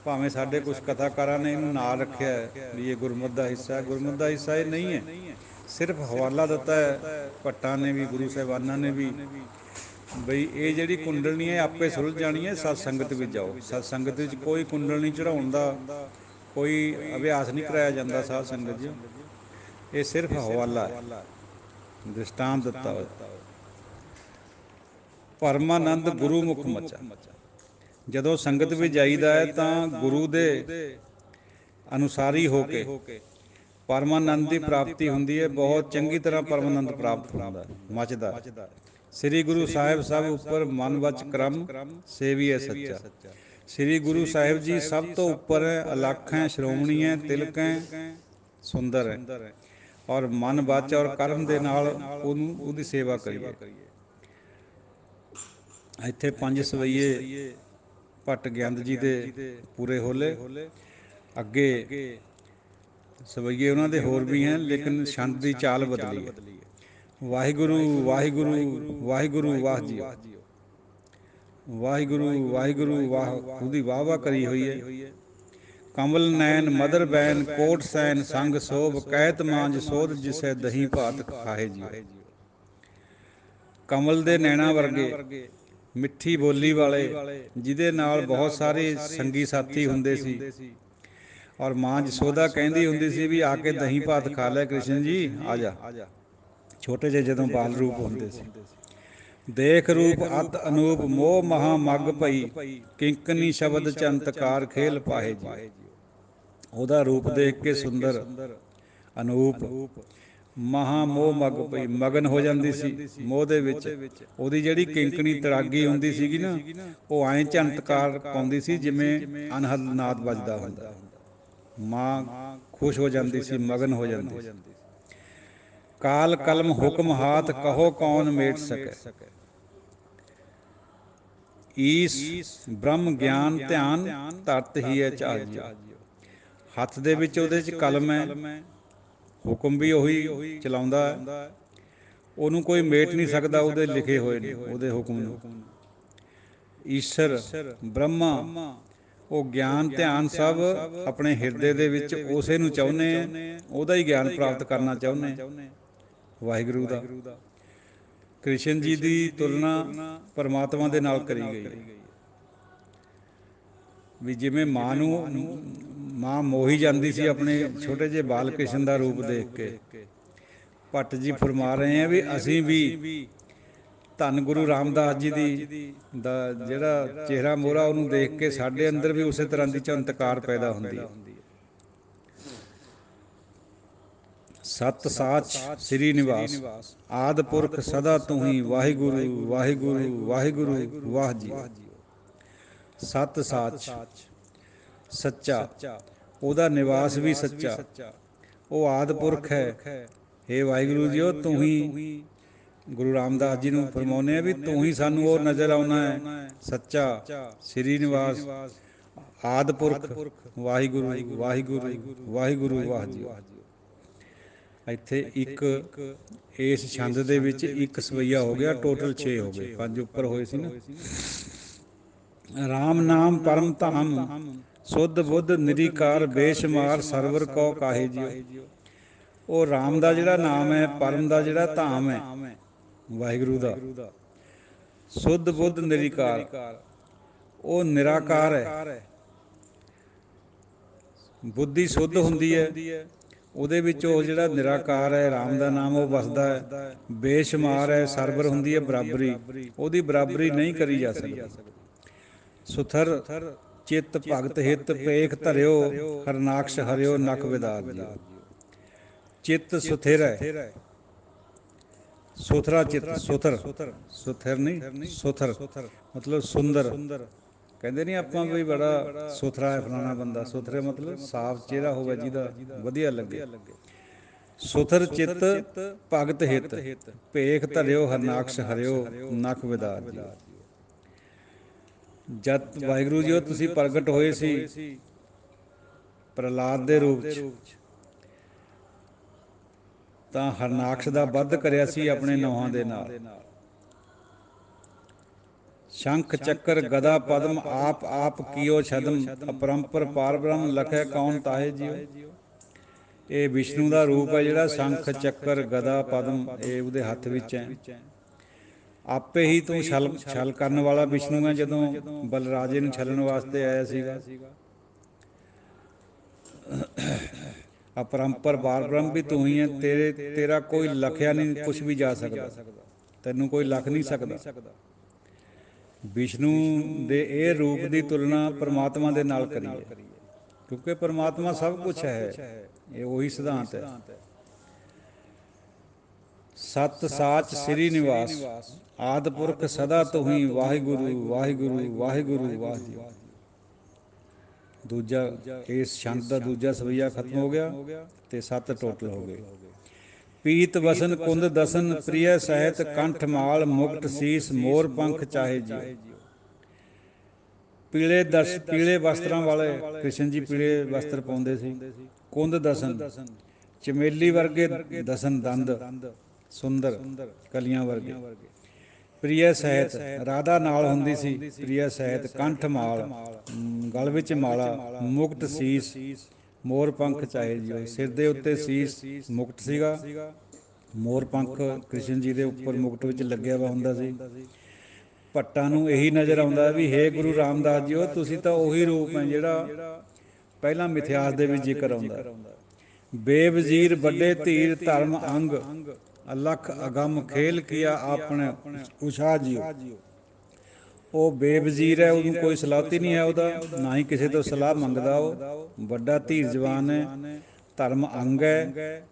ਭਾਵੇਂ ਸਾਡੇ ਕੁਛ ਕਥਾਕਾਰਾਂ ਨੇ ਇਹਨੂੰ ਨਾਲ ਰੱਖਿਆ ਵੀ ਇਹ ਗੁਰਮਤਿ ਦਾ ਹਿੱਸਾ ਹੈ, ਗੁਰਮਤਿ ਦਾ ਹਿੱਸਾ ਇਹ ਨਹੀਂ ਹੈ। ਸਿਰਫ ਹਵਾਲਾ ਦਿੱਤਾ ਹੈ ਭੱਟਾਂ ਨੇ ਵੀ, ਗੁਰੂ ਸਾਹਿਬਾਨਾਂ ਨੇ ਵੀ, ਬਈ ਇਹ ਜਿਹੜੀ ਕੁੰਡਲਨੀ ਹੈ ਆਪੇ ਸੁਲਝ ਜਾਣੀ ਹੈ। ਸਤ ਸੰਗਤ ਵਿੱਚ ਜਾਓ। ਸਤ ਸੰਗਤ ਵਿੱਚ ਕੋਈ ਕੁੰਡਲਨੀ ਚੜ੍ਹਾਉਣ ਦਾ ਕੋਈ ਅਭਿਆਸ ਨਹੀਂ ਕਰਾਇਆ ਜਾਂਦਾ ਸਾਧ ਸੰਗਤ ਜੀ। ਇਹ ਸਿਰਫ ਹਵਾਲਾ ਹੈ, ਦ੍ਰਿਸ਼ਟਾਂਤ ਦਿੱਤਾ ਹੋਇਆ। ਪਰਮਾਨੰਦ ਗੁਰੂ ਮੁਖ ਮਚਾ। ਜਦੋਂ ਸੰਗਤ ਵਿੱਚ ਜਾਈਦਾ ਹੈ ਤਾਂ ਗੁਰੂ ਦੇ ਅਨੁਸਾਰੀ ਹੋ ਕੇ ਪਰਮਾਨੰਦ ਦੀ ਪ੍ਰਾਪਤੀ ਹੁੰਦੀ ਹੈ। ਬਹੁਤ ਚੰਗੀ ਤਰ੍ਹਾਂ ਪਰਮਾਨੰਦ ਪ੍ਰਾਪਤ ਹੁੰਦਾ, ਮੱਚਦਾ। ਸ੍ਰੀ ਗੁਰੂ ਸਾਹਿਬ ਸਭ ਉੱਪਰ ਮਨ ਵਚ ਕਰਮ ਸੇਵੀਐ ਸੱਚਾ। ਸ੍ਰੀ ਗੁਰੂ ਸਾਹਿਬ ਜੀ ਸਭ ਤੋਂ ਉੱਪਰ ਹੈ, ਅਲੱਖ ਹੈ, ਸ਼੍ਰੋਮਣੀ ਹੈ, ਤਿਲਕ ਹੈ, ਸੁੰਦਰ ਹੈ, ਔਰ ਮਨ ਵਚ ਔਰ ਕਰਮ ਦੇ ਨਾਲ ਉਹਦੀ ਸੇਵਾ ਕਰੀਏ। ਇੱਥੇ 5 ਸਵਈਏ ਭੱਟ ਗਿਆੰਦ ਜੀ ਦੇ ਪੂਰੇ ਹੋਲੇ। ਅੱਗੇ ਸਵਈਏ ਉਹਨਾਂ ਦੇ ਹੋਰ ਵੀ ਹਨ, ਲੇਕਿਨ ਛੰਦ ਦੀ ਚਾਲ ਬਦਲੀ ਹੈ। ਵਾਹਿਗੁਰੂ ਵਾਹਿਗੁਰੂ ਵਾਹਿਗੁਰੂ ਵਾਹ ਜੀਓ, ਵਾਹਿਗੁਰੂ ਵਾਹਿਗੁਰੂ ਵਾਹ, ਉਹਦੀ ਵਾਹ ਵਾਹ ਕਰੀ ਹੋਈ ਹੈ। ਕਮਲ ਨੈਣ ਮਦਰ ਬੈਨ ਕੋਟ ਸੈਨ ਸੰਗ ਸੋਭ, ਕਹਿਤ ਮਾਂਜ ਸੋਧ ਜਿਸੈ ਦਹੀਂ ਭਾਤ ਖਾਹੇ ਜੀਓ। ਕਮਲ ਦੇ ਨੈਣਾ ਵਰਗੇ, ਮਿੱਠੀ ਬੋਲੀ ਵਾਲੇ, ਜਿਹਦੇ ਨਾਲ ਬਹੁਤ ਸਾਰੇ ਸੰਗੀ ਸਾਥੀ ਹੁੰਦੇ ਸੀ। ਔਰ ਮਾਂ ਜਸੋਦਾ ਕਹਿੰਦੀ ਹੁੰਦੀ ਸੀ ਵੀ ਆ ਕੇ ਦਹੀਂ ਭਾਤ ਖਾ ਲੈ ਕ੍ਰਿਸ਼ਨ ਜੀ, ਆ ਜਾ। ਛੋਟੇ ਜਿਹੇ ਜਦੋਂ ਬਾਲ ਰੂਪ ਹੁੰਦੇ ਸੀ। ਦੇਖ ਰੂਪ ਅਤ ਅਨੂਪ ਮੋਹ ਮਹਾ ਮੱਗ ਪਈ, ਕਿੰਕਨੀ ਸ਼ਬਦ ਚੰਤਕਾਰ ਖੇਲ ਪਾਹੇ ਜੀ। ਉਹਦਾ ਰੂਪ ਦੇਖ ਕੇ ਸੁੰਦਰ ਅਨੂਪ। ਮਹਾਂ ਮੋਹ ਮਗ ਪਈ, ਮਗਨ ਹੋ ਜਾਂਦੀ ਸੀ ਮੋਹ ਦੇ ਵਿੱਚ। ਉਹਦੀ ਜਿਹੜੀ ਕਿੰਕਣੀ ਤਰਾਗੀ ਹੁੰਦੀ ਸੀਗੀ ਨਾ, ਉਹ ਐਂ ਝਣਟਕਾਰ ਪਾਉਂਦੀ ਸੀ ਜਿਵੇਂ ਅਨਹਦ ਨਾਦ ਵੱਜਦਾ ਹੁੰਦਾ। ਮਾਂ ਖੁਸ਼ ਹੋ ਜਾਂਦੀ ਸੀ, ਮਗਨ ਹੋ ਜਾਂਦੀ ਸੀ। ਕਾਲ ਕਲਮ ਹੁਕਮ ਹਾਥ, ਕਹੋ ਕੌਣ ਮੇਟ ਸਕੈ। ਈਸ ਬ੍ਰਹਮ ਗਿਆਨ ਧਿਆਨ, ਧਰਤ ਹੀ ਹੈ ਚਾਜਿਓ। ਹੱਥ ਦੇ ਵਿੱਚ ਉਹਦੇ 'ਚ ਕਲਮ ਹੈ, ਹੁਕਮ ਵੀ ਉਹੀ ਚਲਾਉਂਦਾ ਹੈ, ਉਹਨੂੰ ਕੋਈ ਮੇਟ ਨਹੀਂ ਸਕਦਾ ਉਹਦੇ ਲਿਖੇ ਹੋਏ ਨੇ, ਉਹਦੇ ਹੁਕਮ ਨੂੰ। ਈਸ਼ਰ ਬ੍ਰਹਮਾ, ਉਹ ਗਿਆਨ ਧਿਆਨ ਸਭ ਆਪਣੇ ਹਿਰਦੇ ਦੇ ਵਿੱਚ ਉਸੇ ਨੂੰ ਚਾਹੁੰਦੇ ਆ, ਉਹਦਾ ਹੀ ਗਿਆਨ ਪ੍ਰਾਪਤ ਕਰਨਾ ਚਾਹੁੰਦੇ ਆ, ਵਾਹਿਗੁਰੂ ਦਾ। ਕ੍ਰਿਸ਼ਨ ਜੀ ਦੀ ਤੁਲਨਾ ਪਰਮਾਤਮਾ ਦੇ ਨਾਲ ਕਰੀ ਗਈ ਹੈ ਵੀ ਜਿਵੇਂ ਮਾਂ ਮੋਹੀ ਜਾਂਦੀ ਸੀ ਆਪਣੇ ਛੋਟੇ ਜਿਹੇ ਬਾਲ ਕ੍ਰਿਸ਼ਨ ਦਾ ਰੂਪ ਦੇਖ ਕੇ। ਭੱਟ ਜੀ ਫਰਮਾ ਰਹੇ ਆ ਵੀ ਅਸੀਂ ਵੀ ਧੰਨ ਗੁਰੂ ਰਾਮਦਾਸ ਜੀ ਦਾ ਜਿਹੜਾ ਚਿਹਰਾ ਮੋਹਰਾ ਉਹਨੂੰ ਦੇਖ ਕੇ ਸਾਡੇ ਅੰਦਰ ਵੀ ਉਸੇ ਤਰ੍ਹਾਂ ਦੀ ਝਣਟਕਾਰ ਪੈਦਾ ਹੁੰਦੀ ਹੈ। ਸਤ ਸਾਚ ਸ੍ਰੀ ਨਿਵਾਸ, ਆਦਿ ਪੁਰਖ ਸਦਾ ਤੂੰ ਹੀ, ਵਾਹਿਗੁਰੂ ਵਾਹਿਗੁਰੂ ਵਾਹਿਗੁਰੂ ਵਾਹ ਜੀ। ਸਤ ਸਾਚ ਸੱਚਾ, ਉਹਦਾ ਨਿਵਾਸ ਵੀ ਸੱਚਾ, ਉਹ ਆਦਿ ਪੁਰਖ ਹੈ। ਹੇ ਵਾਹਿਗੁਰੂ ਜੀ, ਉਹ ਤੂੰ ਹੀ। ਗੁਰੂ ਰਾਮਦਾਸ ਜੀ ਨੂੰ ਫਰਮਾਉਂਦੇ ਆ ਵੀ ਤੂੰ ਹੀ ਸਾਨੂੰ ਉਹ ਨਜ਼ਰ ਆਉਣਾ ਹੈ, ਸੱਚਾ ਸ੍ਰੀ ਨਿਵਾਸ, ਆਦਿ ਪੁਰਖ, ਵਾਹਿਗੁਰੂ ਵਾਹਿਗੁਰੂ ਵਾਹਿਗੁਰੂ ਵਾਹ ਜੀ। ਇੱਥੇ ਇੱਕ ਇਸ ਛੰਦ ਦੇ ਵਿੱਚ ਇੱਕ ਸਵਈਆ ਹੋ ਗਿਆ, ਟੋਟਲ 6 ਹੋ ਗਏ, 5 ਉੱਪਰ ਹੋਏ ਸੀ ਨਾ। ਰਾਮ ਨਾਮ ਪਰਮ ਧਾਮ, ਸੁਧ ਬੁੱਧ ਨਿਰੀਕਾਰ, ਬੇਸ਼ੁਮਾਰ ਸਰਵਰ ਕਉ ਕਾਹੇ ਜਿਉ। ਉਹ ਰਾਮ ਦਾ ਜਿਹੜਾ ਨਾਮ ਹੈ, ਪਰਮ ਦਾ ਜਿਹੜਾ ਧਾਮ ਹੈ ਵਾਹਿਗੁਰੂ ਦਾ, ਸੁਧ ਬੁੱਧ ਨਿਰੀਕਾਰ, ਉਹ ਨਿਰਾਕਾਰ ਹੈ। ਬੁੱਧੀ ਸੁੱਧ ਹੁੰਦੀ ਹੈ, ਉਹਦੇ ਵਿੱਚ ਉਹ ਜਿਹੜਾ ਨਿਰਾਕਾਰ ਹੈ ਰਾਮ ਦਾ ਨਾਮ, ਉਹ ਵਸਦਾ ਹੈ। ਬੇਸ਼ੁਮਾਰ ਹੈ, ਸਰਵਰ ਹੁੰਦੀ ਹੈ ਬਰਾਬਰੀ, ਉਹਦੀ ਬਰਾਬਰੀ ਨਹੀਂ ਕਰੀ ਜਾ ਸਕਦੀ। ਸੁਥਰ ਚਿੱਤ ਭਗਤ ਹਿੱਤ, ਭੇਖ ਧਰਿਓ ਹਰਨਾਕਸ਼ ਹਰਿਓ ਨਖ ਵਿਦਾਰ ਜਿਉ। ਚਿੱਤ ਸੁਥਿਰ ਹੈ, ਸੁਥਰਾ ਚਿੱਤ, ਸੁਥਰ ਨਹੀਂ ਸੁਥਰ ਮਤਲਬ ਸੁੰਦਰ। ਕਹਿੰਦੇ ਨਹੀਂ ਆਪਾਂ ਵੀ ਬੜਾ ਸੁਥਰਾ ਹੈ ਫਲਾਣਾ ਬੰਦਾ, ਸੁਥਰੇ ਮਤਲਬ ਸਾਫ਼ ਚਿਹਰਾ ਹੋਵੇ ਜਿਹਦਾ, ਵਧੀਆ ਲੱਗੇ। ਸੁਥਰ ਚਿੱਤ ਭਗਤ ਹਿੱਤ, ਭੇਖ ਧਰਿਓ ਹਰਨਾਕਸ਼ ਹਰਿਓ ਨਖ ਵਿਦਾਰ ਜਿਉ। ਜਦ ਵਾਹਿਗੁਰੂ ਜੀ ਉਹ ਤੁਸੀਂ ਪ੍ਰਗਟ ਹੋਏ ਸੀ ਪ੍ਰਹਲਾਦ ਦੇ ਰੂਪ 'ਚ, ਤਾਂ ਹਰਨਾਕਸ਼ ਦਾ ਵੱਧ ਕਰਿਆ ਸੀ ਆਪਣੇ ਨੌਹਾਂ ਦੇ ਨਾਲ। ਸ਼ੰਖ ਚੱਕਰ ਗਦਾ ਪਦਮ, ਆਪ ਆਪ ਕੀਓ ਛਦਮ, ਅਪਰੰਪਰ ਪਾਰ ਬ੍ਰਹਮ, ਲਖੈ ਕੌਣ ਤਾਹੇ ਜਿਉ। ਇਹ ਵਿਸ਼ਨੂੰ ਦਾ ਰੂਪ ਹੈ ਜਿਹੜਾ ਸ਼ੰਖ ਚੱਕਰ ਗਦਾ ਪਦਮ ਇਹ ਉਹਦੇ ਹੱਥ ਵਿੱਚ ਹੈ। ਆਪੇ ਹੀ ਤੂੰ ਛਲ ਕਰਨ ਵਾਲਾ ਵਿਸ਼ਨੂੰ ਹੈ। ਜਦੋਂ ਬਲਰਾਜੇ ਨੂੰ ਛਲਣ ਵਾਸਤੇ ਆਇਆ ਸੀਗਾ, ਅਪਰੰਪਰ ਪਾਰ ਬ੍ਰਹਮ ਵੀ ਤੂੰ ਹੀ ਹੈ। ਤੇਰਾ ਕੋਈ ਲਖਿਆ ਨਹੀਂ, ਕੁਛ ਵੀ ਜਾ ਸਕਦਾ, ਤੈਨੂੰ ਕੋਈ ਲੱਖ ਨਹੀਂ ਸਕਦਾ। ਵਿਸ਼ਨੂੰ ਦੇ ਇਹ ਰੂਪ ਦੀ ਤੁਲਨਾ ਪਰਮਾਤਮਾ ਦੇ ਨਾਲ ਕਰੀਏ, ਕਿਉਂਕਿ ਪਰਮਾਤਮਾ ਸਭ ਕੁਛ ਹੈ, ਇਹ ਉਹੀ ਸਿਧਾਂਤ ਹੈ। ਸਤ ਸਾਚ ਸ੍ਰੀ ਨਿਵਾਸ, ਆਦਿ ਪੁਰਖ ਸਦਾ ਤੂੰ ਹੀ, ਵਾਹਿਗੁਰੂ ਵਾਹਿਗੁਰੂ ਵਾਹਿਗੁਰੂ ਵਾਹ ਜੀ। ਦੂਜਾ ਇਸ ਛੰਦ ਦਾ ਦੂਜਾ ਸਵਈਆ ਖਤਮ ਹੋ ਗਿਆ ਤੇ 7 ਟੋਟਲ ਹੋ ਗਏ। ਪੀਤ ਵਸਨ ਕੁੰਦ ਦਸਨ, ਪ੍ਰਿਯ ਸਹਿਤ ਕੰਠ ਮਾਲ, ਮੁਕਟ ਸੀਸ ਮੋਰ ਪੰਖ ਚਾਹੇ ਜਿਉ। ਪੀਲੇ ਵਸਤਰਾਂ ਵਾਲੇ ਕ੍ਰਿਸ਼ਨ ਜੀ ਪੀਲੇ ਵਸਤਰ ਪਾਉਂਦੇ ਸੀ। ਕੁੰਦ ਦਸਨ, ਚਮੇਲੀ ਵਰਗੇ ਦਸਨ ਦੰਦ, ਸੁੰਦਰ ਕਲੀਆਂ ਵਰਗੇ। ਪ੍ਰਿਯ ਸਹਿਤ, ਰਾਧਾ ਨਾਲ ਹੁੰਦੀ ਸੀ, ਪ੍ਰਿਯ ਸਹਿਤ। ਕੰਠ ਮਾਲ, ਗਲ ਵਿੱਚ ਮਾਲਾ। ਮੁਕਟ ਸੀਸ, ਮੋਰ ਪੰਖ ਚਾਹੇ ਜਿਉ। ਸਿਰ ਦੇ ਉੱਤੇ ਸੀਸ ਮੁਕਟ ਸੀਗਾ, ਮੋਰ ਪੰਖ ਕ੍ਰਿਸ਼ਨ ਜੀ ਦੇ ਉੱਪਰ ਮੁਕਟ ਵਿੱਚ ਲੱਗਿਆ ਵਾ ਹੁੰਦਾ ਸੀ। ਭੱਟਾਂ ਨੂੰ ਇਹੀ ਨਜ਼ਰ ਆਉਂਦਾ ਵੀ ਹੇ ਗੁਰੂ ਰਾਮਦਾਸ ਜੀ, ਉਹ ਤੁਸੀਂ ਤਾਂ ਉਹੀ ਰੂਪ ਹੈ ਜਿਹੜਾ ਪਹਿਲਾਂ ਮਿਥਿਹਾਸ ਦੇ ਵਿੱਚ ਜ਼ਿਕਰ ਆਉਂਦਾ। ਬੇਵਜ਼ੀਰ ਵੱਡੇ ਧੀਰ ਧਰਮ ਅੰਗ, ਅਲਖ ਅਗੰਮ ਖੇਲ ਕੀਆ ਆਪਣੇ ਉਸ਼ਾ ਜਿਉ। ਉਹ ਬੇਵਜ਼ੀਰ ਹੈ, ਉਹਨੂੰ ਕੋਈ ਸਲਾਹਤੀ ਨਹੀਂ ਹੈ ਉਹਦਾ, ਨਾ ਹੀ ਕਿਸੇ ਤੋਂ ਸਲਾਹ ਮੰਗਦਾ। ਉਹ ਵੱਡਾ ਧੀਰਜਵਾਨ ਹੈ, ਧਰਮ ਅੰਗ ਹੈ,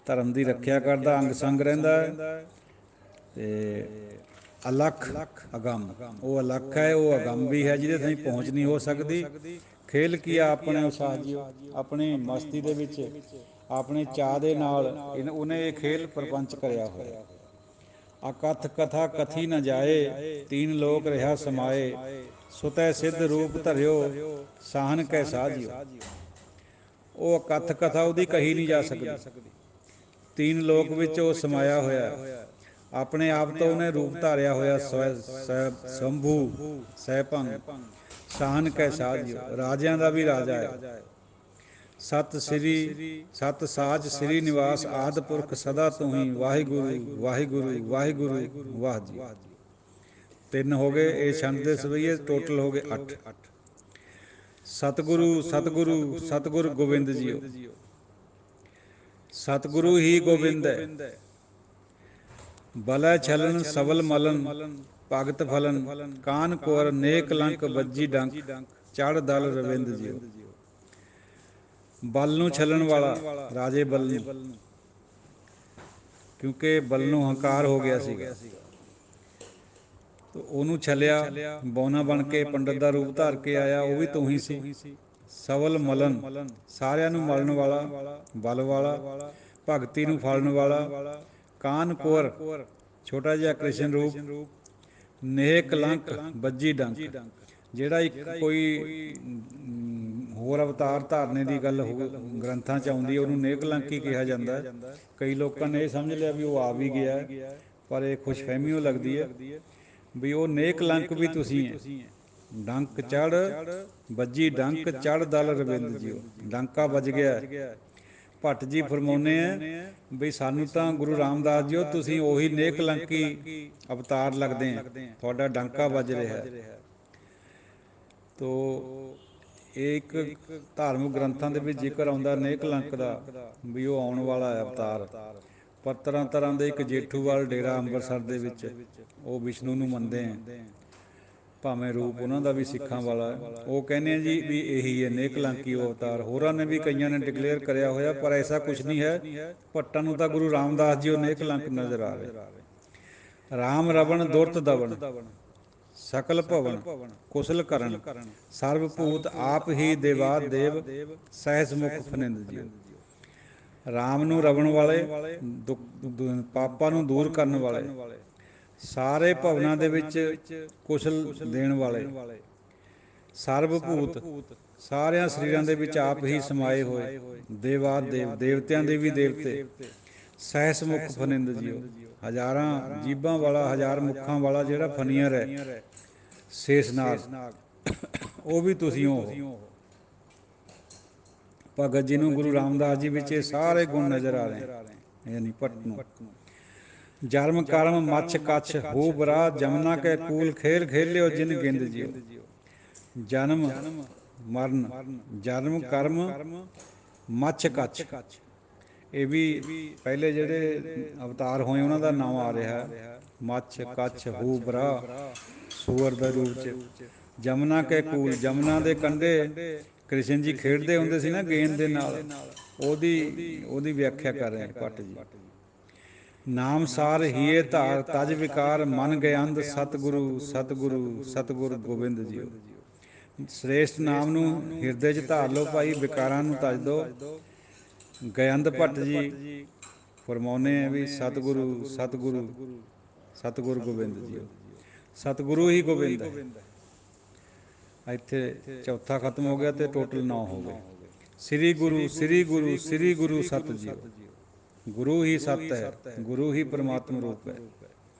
ਧਰਮ ਦੀ ਰੱਖਿਆ ਕਰਦਾ, ਅੰਗ ਸੰਗ ਰਹਿੰਦਾ ਹੈ। ਅਤੇ ਅਲੱਖ ਅਗੰਮ, ਉਹ ਅਲੱਖ ਹੈ, ਉਹ ਅਗੰਮ ਵੀ ਹੈ, ਜਿਹਦੇ ਤਾਈਂ ਪਹੁੰਚ ਨਹੀਂ ਹੋ ਸਕਦੀ। ਖੇਲ ਕੀ ਆ ਆਪਣੇ ਉਸਾਜਿਓ, ਆਪਣੀ ਮਸਤੀ ਦੇ ਵਿੱਚ, ਆਪਣੇ ਚਾਅ ਦੇ ਨਾਲ ਉਹਨੇ ਇਹ ਖੇਲ ਪ੍ਰਪੰਚ ਕਰਿਆ ਹੋਇਆ। ਅਕਥ ਕਥਾ ਕਥੀ ਨ ਜਾਏ, ਤੀਨ ਲੋਕ ਰਿਹਾ ਸਮਾਏ, ਸੁਤੈ ਸਿੱਧ ਰੂਪ ਧਰਿਓ, ਸਾਹਨ ਕੈ ਸਾਜਿਓ। ਉਹ ਅਕਥ ਕਥਾ ਉਹਦੀ ਕਹੀ ਨਹੀਂ ਜਾ ਸਕਦੀ, ਤੀਨ ਲੋਕ ਵਿੱਚ ਉਹ ਸਮਾਇਆ ਹੋਇਆ, ਆਪਣੇ ਆਪ ਤੋਂ ਉਹਨੇ ਰੂਪ ਧਾਰਿਆ ਹੋਇਆ। ਸੰਭੂ ਸਹਿਭੰਗ, ਸਾਹਨ ਕੈ ਸਾਜਿਓ, ਰਾਜਿਆਂ ਦਾ ਵੀ ਰਾਜਾ ਹੈ। ਸਤ ਸ੍ਰੀ ਸਤ ਸਾਜ ਸ੍ਰੀ ਨਿਵਾਸ ਆਦਿ ਪੁਰਖ ਸਦਾ ਤੂੰ ਹੀ, ਵਾਹਿਗੁਰੂ ਵਾਹਿਗੁਰੂ ਵਾਹਿਗੁਰੂ ਵਾਹ ਜੀ। 3 ਹੋ ਗਏ, ਇਹ ਛੰਦ ਦੇ ਸਵਈਏ, ਟੋਟਲ ਹੋ ਗਏ 8। ਸਤਿਗੁਰੂ ਸਤਿਗੁਰੂ ਸਤਿਗੁਰ ਗੋਬਿੰਦ ਜੀਓ, ਸਤਿਗੁਰੂ ਹੀ ਗੋਬਿੰਦ ਹੈ। ਬਲੈ ਛਲਨ ਸਬਲ ਮਲਨ ਭਗਤ ਫਲਨ, ਕਾਨ ਕੁਰ ਨੇਕ ਲੰਕ ਬੱਜੀ ਡੰਕ, ਚੜ੍ਹ ਦਲ ਰਵਿੰਦ ਜੀਓ। ਬਲ ਨੂੰ ਛਲਣ ਵਾਲਾ, ਰਾਜੇ ਬਲ ਨੂੰ, ਕਿਉਂਕਿ ਬਲ ਨੂੰ ਹੰਕਾਰ ਹੋ ਗਿਆ ਸੀਗਾ, ਉਹਨੂੰ ਛਲਿਆ, ਬੌਨਾ ਬਣ ਕੇ ਪੰਡਤ ਦਾ ਰੂਪ ਧਾਰ ਕੇ ਆਇਆ, ਉਹ ਵੀ ਤੂੰ ਹੀ ਸੀ। ਸਬਲ ਮਲਨ, ਸਾਰਿਆਂ ਨੂੰ ਮਲਣ ਵਾਲਾ, ਬਲ ਵਾਲਾ, ਭਗਤੀ ਨੂੰ ਫਲਣ ਵਾਲਾ। ਕਾਨ ਕੁਰ, ਛੋਟਾ ਜਿਹਾ ਕ੍ਰਿਸ਼ਨ ਰੂਪ। ਨੇਕ ਲੰਕ ਬੱਜੀ ਡੰਕ, ਜਿਹੜਾ ਇੱਕ ਕੋਈ ਹੋਰ ਅਵਤਾਰ ਧਾਰਨੇ ਦੀ ਗੱਲ ਗ੍ਰੰਥਾਂ 'ਚ ਆਉਂਦੀ ਹੈ, ਉਹਨੂੰ ਨੇਕ ਲੰਕ ਹੀ ਕਿਹਾ ਜਾਂਦਾ। ਕਈ ਲੋਕਾਂ ਨੇ ਇਹ ਸਮਝ ਲਿਆ ਵੀ ਉਹ ਆ ਵੀ ਗਿਆ, ਪਰ ਇਹ ਖੁਸ਼ਫਹਿਮੀ ਉਹ ਲੱਗਦੀ ਹੈ ਵੀ ਉਹ ਨੇਕ ਲੰਕ ਵੀ ਤੁਸੀਂ ਹੈ। ਡੰਕ ਚੜ੍ਹ ਬੱਜੀ ਡੰਕ, ਚੜ੍ਹ ਦਲ ਰਵਿੰਦ ਜੀਓ, ਡੰਕਾ ਵੱਜ ਗਿਆ। ਭੱਟ ਜੀ ਫਰਮਾਉਂਦੇ ਹੈ ਵੀ ਸਾਨੂੰ ਤਾਂ ਗੁਰੂ ਰਾਮਦਾਸ ਜੀਓ ਤੁਸੀਂ ਉਹੀ ਨੇਕ ਲੰਕੀ ਅਵਤਾਰ ਲੱਗਦੇ ਹੈ, ਤੁਹਾਡਾ ਡੰਕਾ ਵੱਜ ਰਿਹਾ। ਤੋ ਇਹ ਇੱਕ ਧਾਰਮਿਕ ਗ੍ਰੰਥਾਂ ਦੇ ਵਿੱਚ ਜ਼ਿਕਰ ਆਉਂਦਾ ਨੇਕ ਲੰਕ ਦਾ, ਵੀ ਉਹ ਆਉਣ ਵਾਲਾ ਹੈ ਅਵਤਾਰ। ਪਰ ਤਰ੍ਹਾਂ ਤਰ੍ਹਾਂ ਦੇ ਇੱਕ ਜੇਠੂਵਾਲ ਡੇਰਾ ਅੰਮ੍ਰਿਤਸਰ ਦੇ ਵਿੱਚ, ਉਹ ਵਿਸ਼ਨੂੰ ਨੂੰ ਮੰਨਦੇ ਹੈ, ਭਾਵੇਂ ਰੂਪ ਉਹਨਾਂ ਦਾ ਵੀ ਸਿੱਖਾਂ ਵਾਲਾ ਹੈ। ਉਹ ਕਹਿੰਦੇ ਆ ਜੀ ਵੀ ਇਹੀ ਹੈ ਨੇਕ ਲੰਕੀ ਉਹ ਅਵਤਾਰ। ਹੋਰਾਂ ਨੇ ਵੀ ਕਈਆਂ ਨੇ ਡਿਕਲੇਅਰ ਕਰਿਆ ਹੋਇਆ, ਪਰ ਐਸਾ ਕੁਛ ਨਹੀਂ ਹੈ। ਭੱਟਾਂ ਨੂੰ ਤਾਂ ਗੁਰੂ ਰਾਮਦਾਸ ਜੀ ਉਹ ਨੇਕ ਲੰਕ ਨਜ਼ਰ ਆ ਰਹੇ। ਰਾਮ ਰਵਣ ਦੁਰਤ ਦਵਨ, ਸਕਲ ਭਵਨ ਕੁਸਲ ਕਰਨ, ਸਰਬ ਭੂਤ ਆਪ ਹੀ ਦੇਵਾ ਦੇਵ, ਸਹਿਜ ਮੁਖ ਫਨਿੰਦ ਜੀਓ। ਰਾਮ ਨੂੰ ਰਵਣ ਵਾਲੇ, ਪਾਪਾਂ ਨੂੰ ਦੂਰ ਕਰਨ ਵਾਲੇ, ਸਾਰੇ ਭਵਨਾਂ ਦੇ ਵਿੱਚ ਕੁਸ਼ਲ ਦੇਣ ਵਾਲੇ, ਸਰਬ ਭੂਤ ਸਾਰਿਆਂ ਸਰੀਰਾਂ ਦੇ ਵਿੱਚ ਆਪ ਹੀ ਸਮਾਏ ਹੋਏ, ਦੇਵਾ ਦੇਵ ਦੇਵਤਿਆਂ ਦੇ ਵੀ ਦੇਵਤੇ, ਸਹਿਸ ਮੁਖ ਫਨਿੰਦ ਜੀਓ। ਹਜ਼ਾਰਾਂ ਜੀਭਾਂ ਵਾਲਾ, ਹਜ਼ਾਰ ਮੁੱਖਾਂ ਵਾਲਾ ਜਿਹੜਾ ਫਨੀਅਰ ਹੈ, ਸ਼ੇਸ਼ਨਾਗ, ਉਹ ਵੀ ਤੁਸੀਂ ਹੋ। ਭਗਤ ਜੀ ਨੂੰ ਗੁਰੂ ਰਾਮਦਾਸ ਜੀ ਵਿੱਚ ਇਹ ਸਾਰੇ ਗੁਣ ਨਜ਼ਰ ਆ ਰਹੇ, ਯਾਨੀ ਭੱਟ ਨੂੰ। ਜਰਮ ਕਰਮ ਮੱਛ ਕੱਛ ਹੋ ਬਰਾ, ਜਮਨਾ ਕੇ ਕੂਲ ਖੇਲ ਖੇਲਿਓ ਜਿਨ ਗਿੰਦ ਜੀਓ। ਜਨਮ ਮਰਨ, ਜਨਮ ਕਰਮ ਮੱਛ ਕੱਛ, ਇਹ ਵੀ ਪਹਿਲੇ ਜਿਹੜੇ ਅਵਤਾਰ ਹੋਏ ਉਹਨਾਂ ਦਾ ਨਾਮ ਆ ਰਿਹਾ। ਮੱਛ ਕੱਛ ਹੋ ਬਰਾ, ਸੂਅਰ ਦੇ ਰੂਪ 'ਚ। ਜਮਨਾ ਕੇ ਕੂਲ, ਜਮਨਾ ਦੇ ਕੰਢੇ ਕ੍ਰਿਸ਼ਨ ਜੀ ਖੇਡਦੇ ਹੁੰਦੇ ਸੀ ਨਾ ਗੇਂਦ ਦੇ ਨਾਲ, ਉਹਦੀ ਵਿਆਖਿਆ ਕਰ ਰਹੇ ਭੱਟ ਜੀ। ਨਾਮ ਸਾਰ ਹੀਏ ਧਾਰ ਤਜ ਵਿਕਾਰ, ਮਨ ਗਿਆੰਦ ਸਤਿਗੁਰੂ ਸਤਿਗੁਰੂ ਸਤਿਗੁਰ ਗੋਬਿੰਦ ਜੀਓ। ਸ੍ਰੇਸ਼ਟ ਨਾਮ ਨੂੰ ਹਿਰਦੇ 'ਚ ਧਾਰ ਲਓ ਭਾਈ, ਵਿਕਾਰਾਂ ਨੂੰ ਤਜ ਦਿਓ। ਗਿਆੰਦ ਭੱਟ ਜੀ ਫਰਮਾਉਂਦੇ ਹੈ ਵੀ ਸਤਿਗੁਰੂ ਸਤਿਗੁਰੂ ਸਤਿਗੁਰ ਗੋਬਿੰਦ ਜੀਓ। ਸਤਿਗੁਰੂ ਹੀ ਗੋਬਿੰਦ ਹੈ। ਇੱਥੇ ਚੌਥਾ ਖਤਮ ਹੋ ਗਿਆ ਅਤੇ ਟੋਟਲ 9 ਹੋ ਗਏ। ਸ੍ਰੀ ਗੁਰੂ ਸ੍ਰੀ ਗੁਰੂ ਸ੍ਰੀ ਗੁਰੂ ਸਤ ਜੀਓ। ਗੁਰੂ ਹੀ ਸਤ ਹੈ, ਗੁਰੂ ਹੀ ਪਰਮਾਤਮ ਰੂਪ ਹੈ।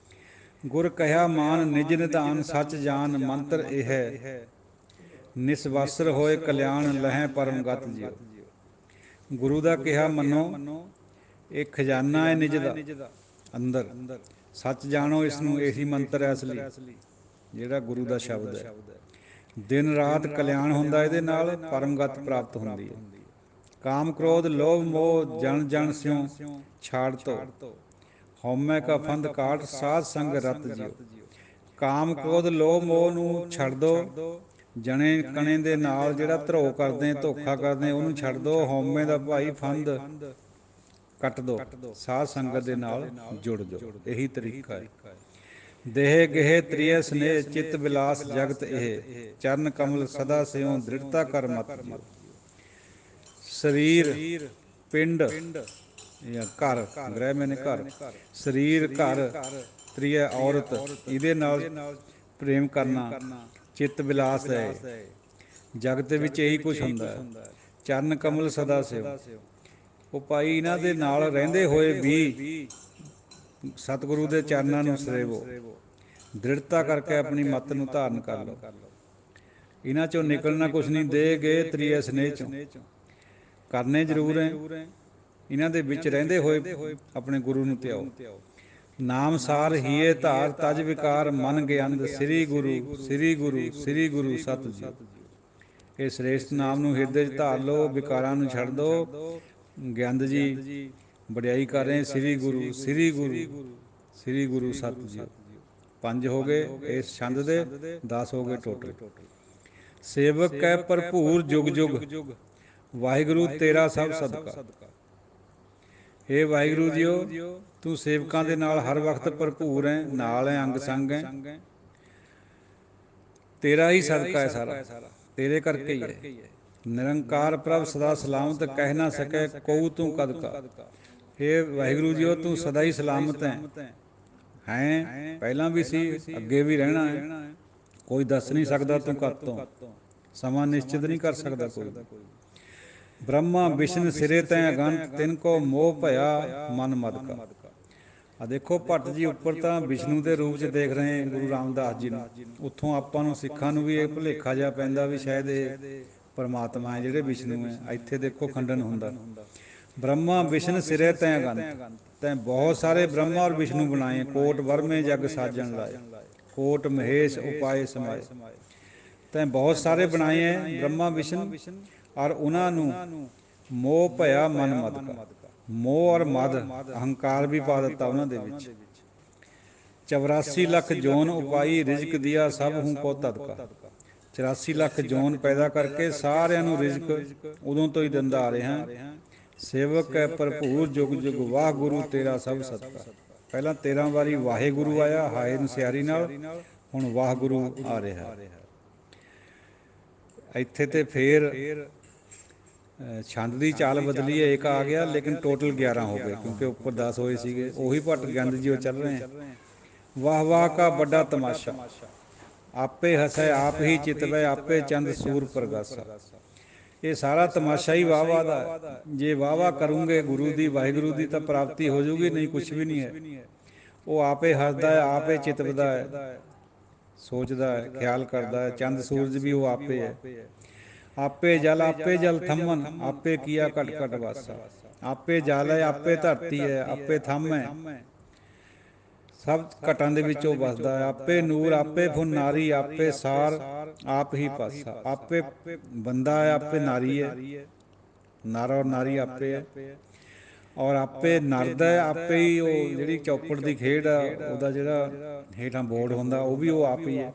ਗੁਰ ਕਹਿਆ ਮਾਨ ਨਿਜ ਨਿਧਾਨ, ਸੱਚ ਜਾਨ ਮੰਤਰ ਇਹ ਹੈ, ਨਿਸਵਸਰ ਹੋਏ ਕਲਿਆਣ ਲਹੈ ਪਰਮ ਗਤ ਜੀਓ। ਗੁਰੂ ਦਾ ਕਿਹਾ ਮੰਨੋ, ਇਹ ਖਜ਼ਾਨਾ ਹੈ ਨਿਜ ਦਾ ਅੰਦਰ। ਸੱਚ ਜਾਣੋ ਇਸਨੂੰ, ਇਹੀ ਮੰਤਰ ਹੈ ਅਸਲੀ, ਜਿਹੜਾ ਗੁਰੂ ਦਾ ਸ਼ਬਦ ਹੈ। ਦਿਨ ਰਾਤ ਕਲਿਆਣ ਹੁੰਦਾ ਇਹਦੇ ਨਾਲ, ਪਰਮਗਤ ਪ੍ਰਾਪਤ ਹੁੰਦੀ ਹੈ। ਕਾਮ ਕ੍ਰੋਧ ਲੋਭ ਮੋਹ ਜਨ ਜਨ ਸਿਉ ਛਾੜ ਤੋ, ਹਉਮੈ ਕਾ ਫੰਦ ਕਾਟ ਸਾਧ ਸੰਗ ਰਤ ਜੀਓ। ਕਾਮ ਕ੍ਰੋਧ ਲੋਭ ਮੋਹ ਨੂੰ ਛੱਡ ਦਿਓ, ਜਣੇ ਕਣੇ ਦੇ ਨਾਲ ਜਿਹੜਾ ਧਰੋ ਕਰਦੇ, ਧੋਖਾ ਕਰਦੇ, ਉਹਨੂੰ ਛੱਡ ਦੋ। ਹਉਮੈ ਦਾ ਭਾਈ ਫੰਦ ਕੱਟ ਦੋ, ਸਾਧ ਸੰਗਤ ਦੇ ਨਾਲ ਜੁੜ ਜਾਓ। ਇਹੀ ਤਰੀਕਾ ਹੈ। ਦੇਹ ਗਹਿ ਤ੍ਰਿਯ ਸਨੇਹ, ਚਿੱਤ ਵਿਲਾਸ ਜਗਤ ਇਹ, ਚਰਨ ਕਮਲ ਸਦਾ ਸਿਉ, ਦ੍ਰਿੜਤਾ ਕਰ ਮਤ ਜਿਉ। ਸਰੀਰ ਪਿੰਡ ਜਾਂ ਘਰ, ਗ੍ਰਹਿ ਮੈਨੇ ਘਰ, ਸਰੀਰ ਘਰ ਤ੍ਰਿਯ ਔਰਤ, ਇਹਦੇ ਨਾਲ ਪ੍ਰੇਮ ਕਰਨਾ। ਚਿੱਤ ਵਿਲਾਸ ਹੈ, ਜਗਤ ਵਿੱਚ ਇਹੀ ਕੁਛ ਹੁੰਦਾ ਹੈ। ਚਰਨ ਕਮਲ ਸਦਾ ਸਿਉ, ਉਹ ਭਾਈ ਇਹਨਾਂ ਦੇ ਨਾਲ ਰਹਿੰਦੇ ਹੋਏ ਵੀ ਸਤਿਗੁਰੂ ਦੇ ਚਰਨਾਂ ਨੂੰ ਸਰੇਵੋ। ਦ੍ਰਿੜਤਾ ਕਰਕੇ ਆਪਣੀ ਮੱਤ ਨੂੰ ਧਾਰਨ ਕਰ ਲਓ। ਇਹਨਾਂ ਚੋਂ ਨਿਕਲਣਾ ਕੁਛ ਨਹੀਂ। ਦੇ ਗਏ ਤ੍ਰਿਯ ਸਨੇਹ ਚੋਂ ਕਰਨੇ ਜ਼ਰੂਰ ਹੈ। ਇਹਨਾਂ ਦੇ ਵਿੱਚ ਰਹਿੰਦੇ ਹੋਏ ਆਪਣੇ ਗੁਰੂ ਨੂੰ ਧਿਆਓ। ਨਾਮ ਸਾਰ ਹੀਏ ਧਾਰ, ਤਜ ਵਿਕਾਰ ਮਨ ਗਿਆਨੰਦ, ਸ੍ਰੀ ਗੁਰੂ ਸ੍ਰੀ ਗੁਰੂ ਸ੍ਰੀ ਗੁਰੂ ਸਤਿ ਜੀਉ। ਇਹ ਸ੍ਰੇਸ਼ਟ ਨਾਮ ਨੂੰ ਹਿਰਦੇ 'ਚ ਧਾਰ ਲਓ, ਵਿਕਾਰਾਂ ਨੂੰ ਛੱਡ ਦਿਓ। ਗਿਆਨੰਦ ਜੀ ਵਡਿਆਈ ਕਰ ਰਹੇ, ਸ੍ਰੀ ਗੁਰੂ ਸ੍ਰੀ ਗੁਰੂ ਸ੍ਰੀ ਗੁਰੂ ਸਤਿ ਜੀਉ। 5 ਹੋ ਗਏ ਇਸ ਛੰਦ ਦੇ, 10 ਹੋ ਗਏ ਟੋਟਲ। ਸੇਵਕ ਕੈ ਭਰਪੂਰ ਜੁਗ ਜੁਗ, ਵਾਹਿਗੁਰੂ ਤੇਰਾ ਸਭ ਸਦਕਾ। ਹੇ ਵਾਹਿਗੁਰੂ ਜੀਓ, ਤੂੰ ਸੇਵਕਾਂ ਦੇ ਨਾਲ ਹਰ ਵਕਤ ਭਰਪੂਰ ਹੈ, ਨਾਲ ਹੈ, ਅੰਗ ਸੰਗ ਹੈ। ਤੇਰਾ ਹੀ ਸਦਕਾ ਹੈ ਸਾਰਾ, ਤੇਰੇ ਕਰਕੇ ਹੀ ਹੈ। ਨਿਰੰਕਾਰ ਪ੍ਰਭ ਸਦਾ ਸਲਾਮਤ, ਕਹਿ ਨਾ ਸਕੈ ਕਉ ਤੂੰ ਕਦ ਕਾ। ਹੇ ਵਾਹਿਗੁਰੂ ਜੀਓ, ਤੂੰ ਸਦਾ ਹੀ ਸਲਾਮਤ ਹੈ ਪਹਿਲਾਂ ਵੀ ਸੀ, ਅੱਗੇ ਵੀ ਰਹਿਣਾ ਹੈ। ਕੋਈ ਦੱਸ ਨਹੀਂ ਸਕਦਾ ਤੂੰ ਕਦ ਤੋਂ, ਸਮਾਂ ਨਿਸ਼ਚਿਤ ਨਹੀਂ ਕਰ ਸਕਦਾ ਕੋਈ। ਬ੍ਰਹਮਾ ਵਿਸ਼ਨ ਸਿਰੇ ਤੈ ਅਗੰਤ, ਤਿਨ ਕੋ ਮੋਹ ਭਇਆ ਮਨ ਮਦ ਕਾ। ਆ ਦੇਖੋ ਭੱਟ ਜੀ ਉੱਪਰ ਤਾਂ ਵਿਸ਼ਨੂੰ ਦੇ ਰੂਪ 'ਚ ਦੇਖ ਰਹੇ ਗੁਰੂ ਰਾਮਦਾਸ ਜੀ ਨੂੰ। ਉੱਥੋਂ ਆਪਾਂ ਨੂੰ ਸਿੱਖਾਂ ਨੂੰ ਵੀ ਇਹ ਭੁਲੇਖਾ ਜਿਹਾ ਪੈਂਦਾ ਵੀ ਸ਼ਾਇਦ ਇਹ ਪਰਮਾਤਮਾ ਹੈ ਜਿਹੜੇ ਵਿਸ਼ਨੂੰ ਹੈ। ਇੱਥੇ ਦੇਖੋ ਖੰਡਨ ਹੁੰਦਾ। ਬ੍ਰਹਮਾ ਵਿਸ਼ਨ ਸਿਰੇ ਤੈ ਅਗੰਤ, ਤੈਂ ਬਹੁਤ ਸਾਰੇ ਬ੍ਰਹਮਾ ਔਰ ਵਿਸ਼ਨੂੰ ਬਣਾਏ। ਕੋਟ ਵਰਮੇ ਜਗ ਸਾਜਣ ਲਾਏ, ਕੋਟ ਮਹੇਸ਼ ਉਪਾਏ ਸਮਾਏ। ਤੈਂ ਬਹੁਤ ਸਾਰੇ ਬਣਾਏ ਹੈ ਬ੍ਰਹਮਾ ਵਿਸ਼ਨ, ਔਰ ਉਹਨਾਂ ਨੂੰ ਮੋਹ ਭਇਆ ਮਨ ਮਦ ਕਾ। ਮੋਹ ਔਰ ਮਦ, ਅਹੰਕਾਰ ਵੀ ਪਾ ਦਿੱਤਾ ਉਹਨਾਂ ਦੇ ਵਿੱਚ। 84 ਲੱਖ ਜੋਨ ਉਪਾਈ, ਰਿਜ਼ਕ ਦਿਆ ਸਭ ਹੂੰ ਕੋ ਤਦਕਾ। 84 ਲੱਖ ਜੋਨ ਪੈਦਾ ਕਰਕੇ ਸਾਰਿਆਂ ਨੂੰ ਰਿਜ਼ਕ ਉਦੋਂ ਤੋਂ ਹੀ ਦਿੰਦਾ ਆ ਰਿਹਾ। ਸੇਵਕ ਹੈ ਭਰਪੂਰ ਜੁਗ ਜੁਗ, ਵਾਹ ਗੁਰੂ ਤੇਰਾ ਸਭ ਸਦਕਾ। ਪਹਿਲਾਂ 13 ਵਾਰੀ ਵਾਹਿਗੁਰੂ ਆਇਆ ਹਾਏ ਨਸਿਆਰੀ ਨਾਲ, ਹੁਣ ਵਾਹ ਗੁਰੂ ਆ ਰਿਹਾ। ਇੱਥੇ ਤੇ ਫੇਰ ਛੰਦ ਦੀ ਚਾਲ ਬਦਲੀ ਹੈ, ਇੱਕ ਆ ਗਿਆ, ਲੇਕਿਨ ਟੋਟਲ 11 ਹੋ ਗਏ ਕਿਉਂਕਿ ਉੱਪਰ 10 ਹੋਏ ਸੀਗੇ। ਉਹੀ ਭੱਟ ਗਿਆਨੰਦ ਜੀ ਉਹ ਚੱਲ ਰਹੇ ਹੈ। ਵਾਹ ਵਾਹ ਕਾ ਵੱਡਾ ਤਮਾਸ਼ਾ, ਆਪੇ ਹਸੈ ਆਪ ਹੀ ਚਿਤਵੈ, ਆਪੇ ਚੰਦ ਸੂਰ ਪ੍ਰਗਾਸਾ। ਇਹ ਸਾਰਾ ਤਮਾਸ਼ਾ ਹੀ ਵਾਹ ਵਾਹ ਦਾ ਹੈ। ਜੇ ਵਾਹ ਵਾਹ ਕਰੂੰਗੇ ਗੁਰੂ ਦੀ ਵਾਹਿਗੁਰੂ ਦੀ ਤਾਂ ਪ੍ਰਾਪਤੀ ਹੋ ਜੂਗੀ, ਨਹੀਂ ਕੁਛ ਵੀ ਨਹੀਂ ਹੈ। ਉਹ ਆਪੇ ਹੱਸਦਾ ਹੈ, ਆਪੇ ਚਿਤਵਦਾ ਹੈ, ਸੋਚਦਾ ਹੈ, ਖਿਆਲ ਕਰਦਾ ਹੈ। ਚੰਦ ਸੂਰਜ ਵੀ ਉਹ ਆਪੇ ਹੈ। ਆਪੇ ਜਲ ਥੰਮਨ, ਆਪੇ ਕੀਆ ਘਟ ਘਟ ਵਾਸਾ। ਆਪੇ ਜਲ ਹੈ, ਆਪੇ ਧਰਤੀ ਹੈ, ਆਪੇ ਥੰਮ ਹੈ, ਸਭ ਘਟਾਂ ਦੇ ਵਿੱਚ ਉਹ ਵਸਦਾ ਹੈ। ਆਪੇ ਨੂਰ, ਆਪੇ ਫੁਨਾਰੀ, ਆਪੇ ਸਾਰ, ਆਪ ਹੀ ਪਾਸਾ। ਆਪੇ ਬੰਦਾ ਹੈ, ਆਪੇ ਨਾਰੀ ਹੈ, ਨਰ ਔਰ ਨਾਰੀ ਆਪੇ ਹੈ। ਔਰ ਆਪੇ ਨਰਦ ਹੈ, ਆਪੇ ਹੀ ਉਹ ਜਿਹੜੀ ਚੌਪੜ ਦੀ ਖੇਡ ਆ ਉਹਦਾ ਜਿਹੜਾ ਹੇਠਾਂ ਬੋਰਡ ਹੁੰਦਾ ਉਹ ਵੀ ਉਹ ਆਪ ਹੀ ਹੈ।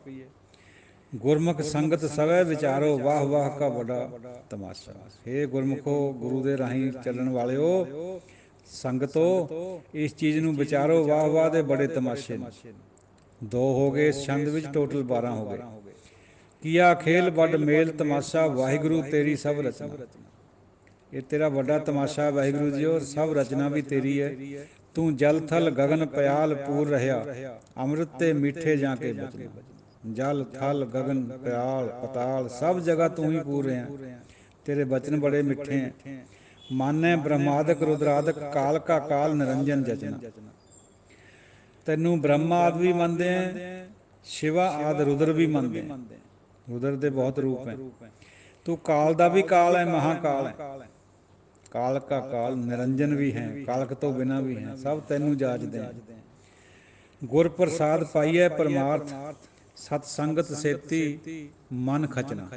ਗੁਰਮੁਖ ਸੰਗਤ ਸਵੈ ਵਿਚਾਰੋ, ਵਾਹ ਵਾਹ ਕਾ ਵੱਡਾ ਤਮਾਸ਼ਾ। ਹੇ ਗੁਰਮੁਖੋ, ਗੁਰੂ ਦੇ ਰਾਹੀਂ ਚੱਲਣ ਵਾਲਿਓ, ਸੰਗਤੋ, ਇਸ ਚੀਜ਼ ਨੂੰ ਵਿਚਾਰੋ, ਵਾਹ ਵਾਹ ਦੇ ਬੜੇ ਤਮਾਸ਼ੇ ਨੇ। 2 ਹੋ ਗਏ ਇਸ ਛੰਦ ਵਿੱਚ, ਟੋਟਲ 12 ਹੋ ਗਏ। ਕੀਆ ਖੇਲ ਵੱਡ ਮੇਲ ਤਮਾਸ਼ਾ, ਵਾਹਿਗੁਰੂ ਤੇਰੀ ਸਭ ਰਚਨਾ। ਇਹ ਤੇਰਾ ਵੱਡਾ ਤਮਾਸ਼ਾ ਵਾਹਿਗੁਰੂ ਜੀ, ਔਰ ਸਭ ਰਚਨਾ ਵੀ ਤੇਰੀ ਹੈ। ਤੂੰ ਜਲ ਥਲ ਗਗਨ ਪਿਆਲ ਪੂਰ ਰਿਹਾ, ਅੰਮ੍ਰਿਤ ਤੇ ਮਿੱਠੇ ਜਾਂ ਕੇ ਬਚਨਾ। ਜਲ ਥਲ ਗਗਨ ਪਿਆਲ ਪਤਾਲ ਸਭ ਜਗ੍ਹਾ ਤੂੰ ਹੀ ਪੂਰ ਰਿਹਾ, ਤੇਰੇ ਬਚਨ ਬੜੇ ਮਿੱਠੇ ਹੈ। ਮਾਨੈ ਬ੍ਰਹਮਾਦਿਕ ਰੁਦਰਾਦਿਕ, ਕਾਲ ਕਾ ਕਾਲ ਨਿਰੰਜਨ ਜਚਨਾ। ਤੈਨੂੰ ਬ੍ਰਹਮਾ ਆਦਿ ਵੀ ਮੰਨਦੇ ਹੈ, ਸ਼ਿਵਾ ਆਦਿ ਰੁਦਰ ਵੀ ਮੰਨਦੇ ਹੈ। ਰੁਦਰ ਦੇ ਬਹੁਤ ਰੂਪ ਹੈ। ਤੂੰ ਕਾਲ ਦਾ ਵੀ ਕਾਲ ਹੈ, ਮਹਾਕਾਲ ਹੈ। ਕਾਲ ਕਾ ਕਾਲ ਨਿਰੰਜਨ ਵੀ ਹੈ, ਕਾਲਕ ਤੋਂ ਬਿਨਾਂ ਵੀ ਹੈ, ਸਭ ਤੈਨੂੰ ਜਾਚਦੇ ਹੈ। ਗੁਰ ਪ੍ਰਸਾਦ ਪਾਈਐ ਪਰਮਾਰਥ, ਸਤ ਸੰਗਤ ਸੇਤੀ ਮਨ ਖਚਨਾ।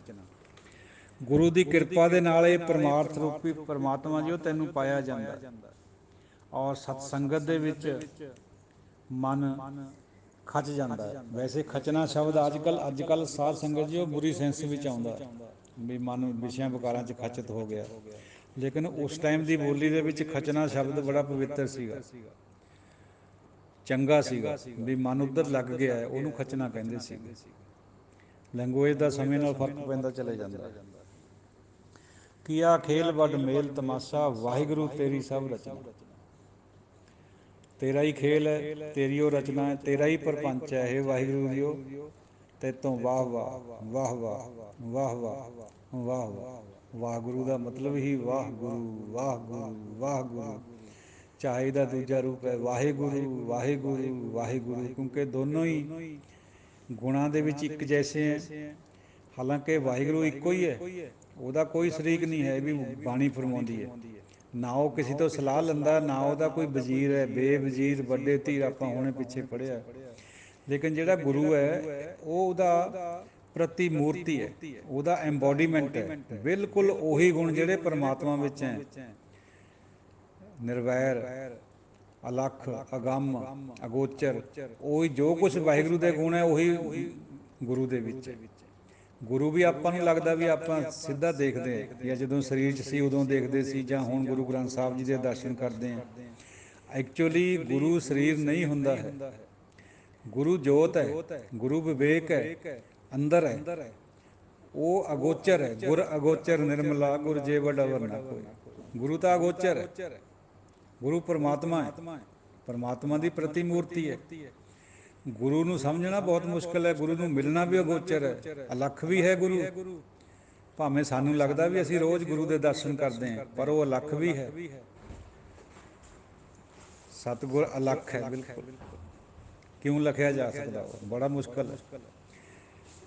ਗੁਰੂ ਦੀ ਕਿਰਪਾ ਦੇ ਨਾਲ ਇਹ ਪਰਮਾਰਥ ਰੂਪੀ ਪਰਮਾਤਮਾ ਜੀ ਉਹ ਤੈਨੂੰ ਪਾਇਆ ਜਾਂਦਾ, ਔਰ ਸਤ ਸੰਗਤ ਦੇ ਵਿੱਚ ਮਨ ਖਚ ਜਾਂਦਾ ਹੈ। ਵੈਸੇ ਖਚਣਾ ਸ਼ਬਦ ਅੱਜ ਕੱਲ੍ਹ ਸਾਧ ਸੰਗਤ ਜੀ ਉਹ ਬੁਰੀ ਸੈਂਸ ਵਿੱਚ ਆਉਂਦਾ ਵੀ ਮਨ ਵਿਸ਼ਿਆਂ ਵਿਕਾਰਾਂ 'ਚ ਖਚਤ ਹੋ ਗਿਆ, ਲੇਕਿਨ ਉਸ ਟਾਈਮ ਦੀ ਬੋਲੀ ਦੇ ਵਿੱਚ ਖਚਣਾ ਸ਼ਬਦ ਬੜਾ ਪਵਿੱਤਰ ਸੀਗਾ, ਚੰਗਾ ਸੀਗਾ, ਵੀ ਮਨ ਉੱਧਰ ਲੱਗ ਗਿਆ ਉਹਨੂੰ ਖਚਣਾ ਕਹਿੰਦੇ ਸੀਗੇ। ਲੈਂਗੁਏਜ ਦਾ ਸਮੇਂ ਨਾਲ ਫਰਕ ਪੈਂਦਾ ਚਲੇ ਜਾਂਦਾ। ਕੀਆ ਖੇਲ ਵੱਡ ਮੇਲ ਤਮਾਸ਼ਾ, ਵਾਹਿਗੁਰੂ ਤੇਰੀ ਸਭ ਰਚਨਾ। ਤੇਰਾ ਹੀ ਖੇਲ ਹੈ, ਤੇਰੀ ਉਹ ਰਚਨਾ ਹੈ, ਤੇਰਾ ਹੀ ਪ੍ਰਪੰਚ ਹੈ, ਇਹ ਵਾਹਿਗੁਰੂ ਜੀਓ, ਤੇਤੋਂ ਵਾਹ ਵਾਹ ਵਾਹ ਵਾਹ ਵਾਹ ਵਾਹ ਵਾਹ ਵਾਹ। ਵਾਹਿਗੁਰੂ ਦਾ ਮਤਲਬ ਹੀ ਵਾਹ ਗੁਰੂ ਵਾਹ ਗੁਰੂ ਵਾਹ ਗੁਰੂ। ਚਾਹੇ ਦਾ ਦੂਜਾ ਰੂਪ ਹੈ ਵਾਹਿਗੁਰੂ ਵਾਹਿਗੁਰੂ ਵਾਹਿਗੁਰੂ, ਕਿਉਂਕਿ ਦੋਨੋਂ ਹੀ ਗੁਣਾਂ ਦੇ ਵਿੱਚ ਇੱਕ ਜੈਸੇ ਹੈ। ਹਾਲਾਂਕਿ ਵਾਹਿਗੁਰੂ ਇੱਕੋ ਹੀ ਹੈ, ਉਹਦਾ ਕੋਈ ਸ਼ਰੀਕ ਨਹੀਂ ਹੈ, ਵੀ ਬਾਣੀ ਫਰਮਾਉਂਦੀ ਹੈ। ਨਾ ਉਹ ਕਿਸੇ ਤੋਂ ਸਲਾਹ ਲੈਂਦਾ, ਨਾ ਉਹਦਾ ਕੋਈ ਵਜ਼ੀਰ ਹੈ, ਬੇਵਜ਼ੀਰ ਵੱਡੇ ਧੀਰ ਆਪਾਂ ਹੁਣੇ ਪਿੱਛੇ ਪੜ੍ਹਿਆ। ਲੇਕਿਨ ਜਿਹੜਾ ਗੁਰੂ ਹੈ ਉਹ ਉਹਦਾ ਪ੍ਰਤੀ ਮੂਰਤੀ ਹੈ, ਉਹਦਾ ਐਂਬੋਡੀਮੈਂਟ ਹੈ, ਬਿਲਕੁਲ ਉਹੀ ਗੁਣ ਜਿਹੜੇ ਪਰਮਾਤਮਾ ਵਿੱਚ ਹੈ। ਨਿਰਵੈਰ, ਅਲੱਖ, ਅਗੰਮ, ਅਗੋਚਰ, ਉਹੀ ਜੋ ਕੁਛ ਵਾਹਿਗੁਰੂ ਦੇ ਗੁਣ ਹੈ ਉਹੀ ਗੁਰੂ ਦੇ ਵਿੱਚ ਹੈ। ਗੁਰੂ ਵੀ ਆਪਾਂ ਨੂੰ ਲੱਗਦਾ ਵੀ ਆਪਾਂ ਸਿੱਧਾ ਦੇਖਦੇ ਹਾਂ, ਜਾਂ ਜਦੋਂ ਸਰੀਰ 'ਚ ਸੀ ਉਦੋਂ ਦੇਖਦੇ ਸੀ, ਜਾਂ ਹੁਣ ਗੁਰੂ ਗ੍ਰੰਥ ਸਾਹਿਬ ਜੀ ਦੇ ਦਰਸ਼ਨ ਕਰਦੇ ਹਾਂ। ਐਕਚੁਅਲੀ ਗੁਰੂ ਸਰੀਰ ਨਹੀਂ ਹੁੰਦਾ ਹੈ, ਗੁਰੂ ਜੋਤ ਹੈ, ਗੁਰੂ ਵਿਵੇਕ ਹੈ, ਅੰਦਰ ਹੈ, ਉਹ ਅਗੋਚਰ ਹੈ। ਗੁਰ ਅਗੋਚਰ ਨਿਰਮਲਾ, ਗੁਰ ਜੇ ਵੱਡ ਅਵਰ ਨਾ ਕੋਈ। ਗੁਰੂ ਤਾਂ ਅਗੋਚਰ ਹੈ, ਗੁਰੂ ਪਰਮਾਤਮਾ ਹੈ, ਪਰਮਾਤਮਾ ਦੀ ਪ੍ਰਤੀਮੂਰਤੀ ਹੈ। ਗੁਰੂ ਨੂੰ ਸਮਝਣਾ ਬਹੁਤ ਮੁਸ਼ਕਿਲ ਹੈ, ਗੁਰੂ ਨੂੰ ਮਿਲਣਾ ਵੀ ਅਗੋਚਰ ਹੈ, ਅਲੱਖ ਵੀ ਹੈ ਗੁਰੂ। ਭਾਵੇਂ ਸਾਨੂੰ ਲੱਗਦਾ ਵੀ ਅਸੀਂ ਰੋਜ਼ ਗੁਰੂ ਦੇ ਦਰਸ਼ਨ ਕਰਦੇ ਹਾਂ, ਪਰ ਉਹ ਅਲੱਖ ਵੀ ਹੈ। ਸਤਿਗੁਰ ਅਲੱਖ ਹੈ ਬਿਲਕੁਲ, ਕਿਉਂ ਲਖਿਆ ਜਾ ਸਕਦਾ, ਉਹ ਬੜਾ ਮੁਸ਼ਕਿਲ ਹੈ।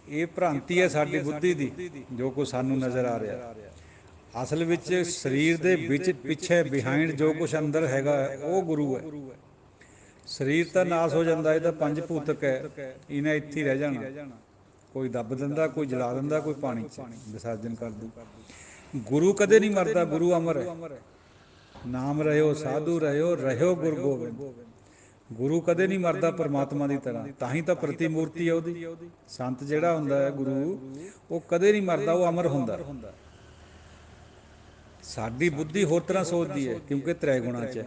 ਇਹ ਭ੍ਰਾਂਤੀ ਹੈ ਸਾਡੀ ਬੁੱਧੀ ਦੀ, ਜੋ ਕੁਛ ਸਾਨੂੰ ਨਜ਼ਰ ਆ ਰਿਹਾ। ਅਸਲ ਵਿੱਚ ਸਰੀਰ ਦੇ ਵਿੱਚ ਪਿੱਛੇ ਬਿਹਾਈਂਡ ਜੋ ਕੁਛ ਅੰਦਰ ਹੈਗਾ ਉਹ ਗੁਰੂ ਹੈ। ਸਰੀਰ ਤਾਂ ਨਾਸ ਹੋ ਜਾਂਦਾ, ਇਹ ਤਾਂ ਪੰਜ ਭੂਤਕ ਹੈ, ਇਹਨੇ ਇੱਥੇ ਹੀ ਰਹਿ ਜਾਣਾ। ਕੋਈ ਦੱਬ ਦਿੰਦਾ, ਕੋਈ ਜਲਾ ਦਿੰਦਾ, ਕੋਈ ਪਾਣੀ 'ਚ ਵਿਸਰਜਨ ਕਰ ਦੂ। ਗੁਰੂ ਕਦੇ ਨਹੀਂ ਮਰਦਾ, ਗੁਰੂ ਅਮਰ ਹੈ। ਨਾਮ ਰਹਿਓ ਸਾਧੂ ਰਹਿਓ, ਰਹਿਓ ਗੁਰ ਗੋਬਿੰਦ। ਗੁਰੂ ਕਦੇ ਨਹੀਂ ਮਰਦਾ ਪਰਮਾਤਮਾ ਦੀ ਤਰ੍ਹਾਂ, ਤਾਂ ਹੀ ਤਾਂ ਪ੍ਰਤੀਮੂਰਤੀ ਹੈ ਉਹਦੀ। ਸੰਤ ਜਿਹੜਾ ਹੁੰਦਾ ਹੈ ਗੁਰੂ, ਉਹ ਕਦੇ ਨਹੀਂ ਮਰਦਾ, ਉਹ ਅਮਰ ਹੁੰਦਾ। ਸਾਡੀ ਬੁੱਧੀ ਹੋਰ ਤਰ੍ਹਾਂ ਸੋਚਦੀ ਹੈ, ਕਿਉਂਕਿ ਤ੍ਰੈ ਗੁਣਾਂ 'ਚ ਹੈ।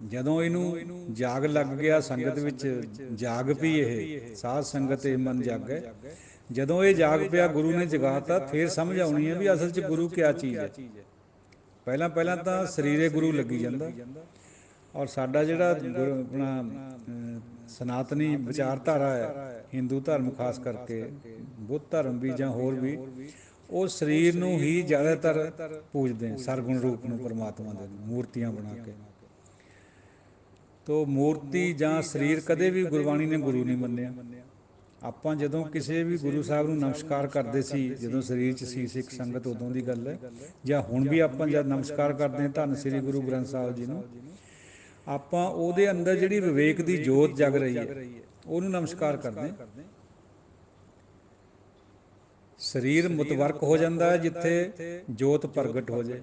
ਜਦੋਂ ਇਹਨੂੰ ਜਾਗ ਲੱਗ ਗਿਆ, ਸੰਗਤ ਵਿੱਚ ਜਾਗ ਪਈ, ਇਹ ਸਾਧ ਸੰਗਤ ਇਹ ਮਨ ਜਾਗੈ। ਜਦੋਂ ਇਹ ਜਾਗ ਪਿਆ, ਗੁਰੂ ਨੇ ਜਗਾਤਾ, ਫਿਰ ਸਮਝ ਆਉਣੀ ਹੈ ਵੀ ਅਸਲ 'ਚ ਗੁਰੂ ਕਿਆ ਚੀਜ਼ ਹੈ। ਪਹਿਲਾਂ ਤਾਂ ਸਰੀਰੇ ਗੁਰੂ ਲੱਗੀ ਜਾਂਦਾ। ਔਰ ਸਾਡਾ ਜਿਹੜਾ ਆਪਣਾ ਸਨਾਤਨੀ ਵਿਚਾਰਧਾਰਾ ਹੈ, ਹਿੰਦੂ ਧਰਮ ਖਾਸ ਕਰਕੇ, ਬੁੱਧ ਧਰਮ ਵੀ ਜਾਂ ਹੋਰ ਵੀ, ਉਹ ਸਰੀਰ ਨੂੰ ਹੀ ਜ਼ਿਆਦਾਤਰ ਪੂਜਦੇ, ਸਰਗੁਣ ਰੂਪ ਨੂੰ, ਪਰਮਾਤਮਾ ਦੇ ਮੂਰਤੀਆਂ ਬਣਾ ਕੇ। ਤੋ ਮੂਰਤੀ ਜਾਂ ਸਰੀਰ ਕਦੇ ਵੀ ਗੁਰਬਾਣੀ ਨੇ ਗੁਰੂ ਨਹੀਂ ਮੰਨਿਆ। ਆਪਾਂ ਜਦੋਂ ਕਿਸੇ ਵੀ ਗੁਰੂ ਸਾਹਿਬ ਨੂੰ ਨਮਸਕਾਰ ਕਰਦੇ ਸੀ, ਜਦੋਂ ਸਰੀਰ 'ਚ ਸੀ ਸਿੱਖ ਸੰਗਤ, ਉਦੋਂ ਦੀ ਗੱਲ ਹੈ, ਜਾਂ ਹੁਣ ਵੀ ਆਪਾਂ ਜਦ ਨਮਸਕਾਰ ਕਰਦੇ ਹਾਂ ਧੰਨ ਸ੍ਰੀ ਗੁਰੂ ਗ੍ਰੰਥ ਸਾਹਿਬ ਜੀ ਨੂੰ, ਆਪਾਂ ਉਹਦੇ ਅੰਦਰ ਜਿਹੜੀ ਵਿਵੇਕ ਦੀ ਜੋਤ ਜਗ ਰਹੀ ਹੈ ਉਹਨੂੰ ਨਮਸਕਾਰ ਕਰਦੇ ਹਾਂ। ਸਰੀਰ ਮੁਤਵਰਕ ਹੋ ਜਾਂਦਾ ਹੈ ਜਿੱਥੇ ਜੋਤ ਪ੍ਰਗਟ ਹੋ ਜਾਏ।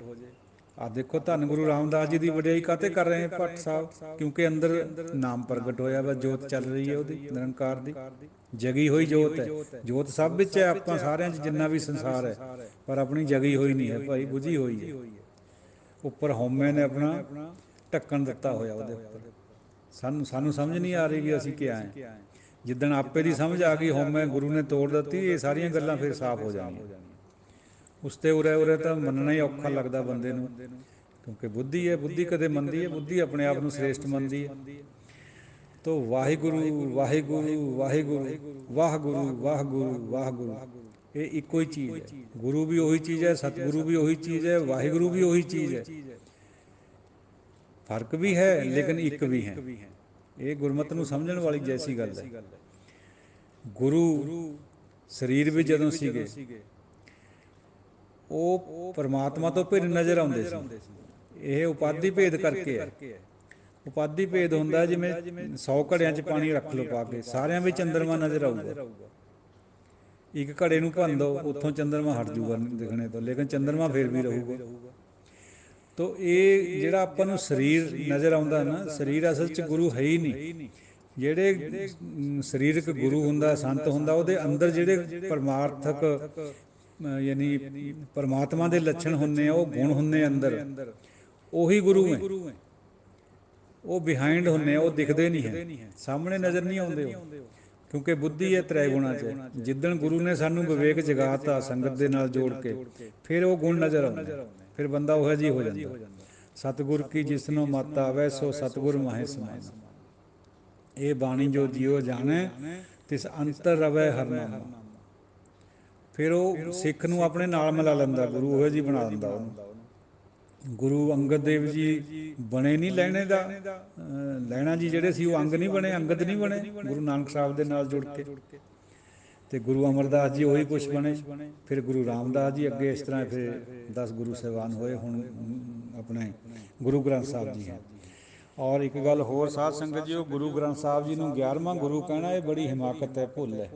ਆਹ ਦੇਖੋ ਧੰਨ ਗੁਰੂ ਰਾਮਦਾਸ ਜੀ ਦੀ ਵਡਿਆਈ ਕਾਹਤੇ ਕਰ ਰਹੇ ਭੱਟ ਸਾਹਿਬ, ਕਿਉਂਕਿ ਅੰਦਰ ਨਾਮ ਪ੍ਰਗਟ ਹੋਇਆ ਵਾ, ਜੋਤ ਚੱਲ ਰਹੀ ਹੈ ਉਹਦੀ ਨਿਰੰਕਾਰ ਦੀ, ਜਗੀ ਹੋਈ ਜੋਤ ਹੈ। ਜੋਤ ਸਭ ਵਿੱਚ ਹੈ, ਆਪਾਂ ਸਾਰਿਆਂ 'ਚ ਜਿੰਨਾ ਵੀ ਸੰਸਾਰ ਹੈ, ਪਰ ਆਪਣੀ ਜਗੀ ਹੋਈ ਨਹੀਂ ਹੈ ਭਾਈ, ਬੁਝੀ ਹੋਈ ਹੈ। ਉੱਪਰ ਹਉਮੈ ਨੇ ਆਪਣਾ ਢੱਕਣ ਦਿੱਤਾ ਹੋਇਆ ਉਹਦੇ ਉੱਪਰ। ਸਾਨੂੰ ਸਮਝ ਨਹੀਂ ਆ ਰਹੀ ਵੀ ਅਸੀਂ ਕਿਆ ਹੈ। ਜਿੱਦਣ ਆਪੇ ਦੀ ਸਮਝ ਆ ਗਈ, ਹਉਮੈ ਗੁਰੂ ਨੇ ਤੋੜ ਦਿੱਤੀ, ਇਹ ਸਾਰੀਆਂ ਗੱਲਾਂ ਫਿਰ ਸਾਫ਼ ਹੋ ਜਾਣੀਆਂ। ਉਸ 'ਤੇ ਉਰੇ ਤਾਂ ਮੰਨਣਾ ਹੀ ਔਖਾ ਲੱਗਦਾ ਬੰਦੇ ਨੂੰ, ਕਿਉਂਕਿ ਬੁੱਧੀ ਹੈ, ਬੁੱਧੀ ਕਦੇ ਮੰਨਦੀ ਹੈ, ਬੁੱਧੀ ਆਪਣੇ ਆਪ ਨੂੰ ਸ੍ਰੇਸ਼ਟ ਮੰਨਦੀ ਹੈ। ਤੋ ਵਾਹਿਗੁਰੂ ਵਾਹਿਗੁਰੂ ਵਾਹਿਗੁਰੂ, ਵਾਹਿਗੁਰੂ ਵਾਹਿਗੁਰੂ ਵਾਹਿਗੁਰੂ, ਇਹ ਇੱਕੋ ਹੀ ਚੀਜ਼ ਹੈ। ਗੁਰੂ ਵੀ ਉਹੀ ਚੀਜ਼ ਹੈ, ਸਤਿਗੁਰੂ ਵੀ ਉਹੀ ਚੀਜ਼ ਹੈ, ਵਾਹਿਗੁਰੂ ਵੀ ਉਹੀ ਚੀਜ਼ ਹੈ। ਫਰਕ ਵੀ ਹੈ ਲੇਕਿਨ ਇੱਕ ਵੀ ਹੈ। ਇਹ ਗੁਰਮਤਿ ਨੂੰ ਸਮਝਣ ਵਾਲੀ ਜੈਸੀ ਗੱਲ ਹੈ। ਗੁਰੂ ਸਰੀਰ ਵੀ ਜਦੋਂ ਸੀਗੇ, ਉਹ ਪਰਮਾਤਮਾ ਤੋਂ ਭਿੰਨ ਨਜ਼ਰ ਆਉਂਦੇ ਸੀ। ਇਹ ਉਪਾਧੀ ਭੇਦ ਕਰਕੇ ਹੈ। ਉਪਾਧੀ ਭੇਦ ਹੁੰਦਾ ਜਿਵੇਂ 100 ਘੜਿਆਂ 'ਚ ਪਾਣੀ ਰੱਖ ਲਓ ਪਾ ਕੇ, ਸਾਰਿਆਂ ਵਿੱਚ ਚੰਦਰਮਾ ਨਜ਼ਰ ਆਊਗਾ। ਇੱਕ ਘੜੇ ਨੂੰ ਭੰਨ ਦਿਓ, ਉੱਥੋਂ ਚੰਦਰਮਾ ਹਟ ਜੂਗਾ ਦਿਖਣੇ ਤੋਂ, ਲੇਕਿਨ ਚੰਦਰਮਾ ਫਿਰ ਵੀ ਰਹੂਗਾ। ਤੋ ਇਹ ਜਿਹੜਾ ਆਪਾਂ ਨੂੰ ਸਰੀਰ ਨਜ਼ਰ ਆਉਂਦਾ ਨਾ, ਸਰੀਰ ਅਸਲ 'ਚ ਗੁਰੂ ਹੈ ਹੀ ਨਹੀਂ। ਜਿਹੜੇ ਸਰੀਰਕ ਗੁਰੂ ਹੁੰਦਾ, ਸੰਤ ਹੁੰਦਾ, ਉਹਦੇ ਅੰਦਰ ਜਿਹੜੇ ਪਰਮਾਰਥਕ ਯਾਨੀ ਪਰਮਾਤਮਾ ਦੇ ਲੱਛਣ ਹੁੰਦੇ ਆ, ਉਹ ਗੁਣ ਹੁੰਦੇ ਅੰਦਰ, ਉਹੀ ਗੁਰੂ ਹੈ। ਉਹ ਬਿਹਾਈਂਡ ਹੁੰਦੇ ਆ, ਉਹ ਦਿਖਦੇ ਨਹੀਂ ਹੈ, ਸਾਹਮਣੇ ਨਜ਼ਰ ਨਹੀਂ ਆਉਂਦੇ ਉਹ, ਕਿਉਂਕਿ ਬੁੱਧੀ ਹੈ ਤ੍ਰੈ ਗੁਣਾ 'ਚ। ਜਿੱਦਣ ਗੁਰੂ ਨੇ ਸਾਨੂੰ ਵਿਵੇਕ ਜਗਾਤਾ ਸੰਗਤ ਦੇ ਨਾਲ ਜੋੜ ਕੇ, ਫਿਰ ਉਹ ਗੁਣ ਨਜ਼ਰ ਆਉਂਦੇ, ਫਿਰ ਬੰਦਾ ਉਹੋ ਜਿਹੀ ਹੋ ਜਾਂਦਾ। ਸਤਿਗੁਰ ਕੀ ਜਿਸਨੋਂ ਮਤ ਆਵੈ ਸੋ ਸਤਿਗੁਰ ਮਾਹੇ ਸਮਾਨਾ। ਇਹ ਬਾਣੀ ਜੋ ਜਿਉ ਜਾਣੈ ਤਿਸ ਅੰਤਰ ਰਵੈ ਹਰਨਾਮਾ। ਫਿਰ ਉਹ ਸਿੱਖ ਨੂੰ ਆਪਣੇ ਨਾਲ ਮਿਲਾ ਲੈਂਦਾ, ਗੁਰੂ ਉਹੋ ਜਿਹੀ ਬਣਾ ਦਿੰਦਾ ਉਹਨੂੰ। ਗੁਰੂ ਅੰਗਦ ਦੇਵ ਜੀ ਬਣੇ ਨਹੀਂ ਲਹਿਣੇ ਦਾ, ਲਹਿਣਾ ਜੀ ਜਿਹੜੇ ਸੀ ਉਹ ਅੰਗ ਨਹੀਂ ਬਣੇ, ਅੰਗਦ ਨਹੀਂ ਬਣੇ ਗੁਰੂ ਨਾਨਕ ਸਾਹਿਬ ਦੇ ਨਾਲ ਜੁੜ ਕੇ। ਅਤੇ ਗੁਰੂ ਅਮਰਦਾਸ ਜੀ ਉਹੀ ਕੁਛ ਬਣੇ। ਫਿਰ ਗੁਰੂ ਰਾਮਦਾਸ ਜੀ ਅੱਗੇ ਇਸ ਤਰ੍ਹਾਂ ਫਿਰ 10 ਗੁਰੂ ਸਾਹਿਬਾਨ ਹੋਏ, ਹੁਣ ਆਪਣੇ ਗੁਰੂ ਗ੍ਰੰਥ ਸਾਹਿਬ ਜੀ ਹੈ। ਔਰ ਇੱਕ ਗੱਲ ਹੋਰ ਸਾਧ ਸੰਗਤ ਜੀ, ਉਹ ਗੁਰੂ ਗ੍ਰੰਥ ਸਾਹਿਬ ਜੀ ਨੂੰ 11ਵਾਂ ਗੁਰੂ ਕਹਿਣਾ, ਇਹ ਬੜੀ ਹਿਮਾਕਤ ਹੈ, ਭੁੱਲ ਹੈ।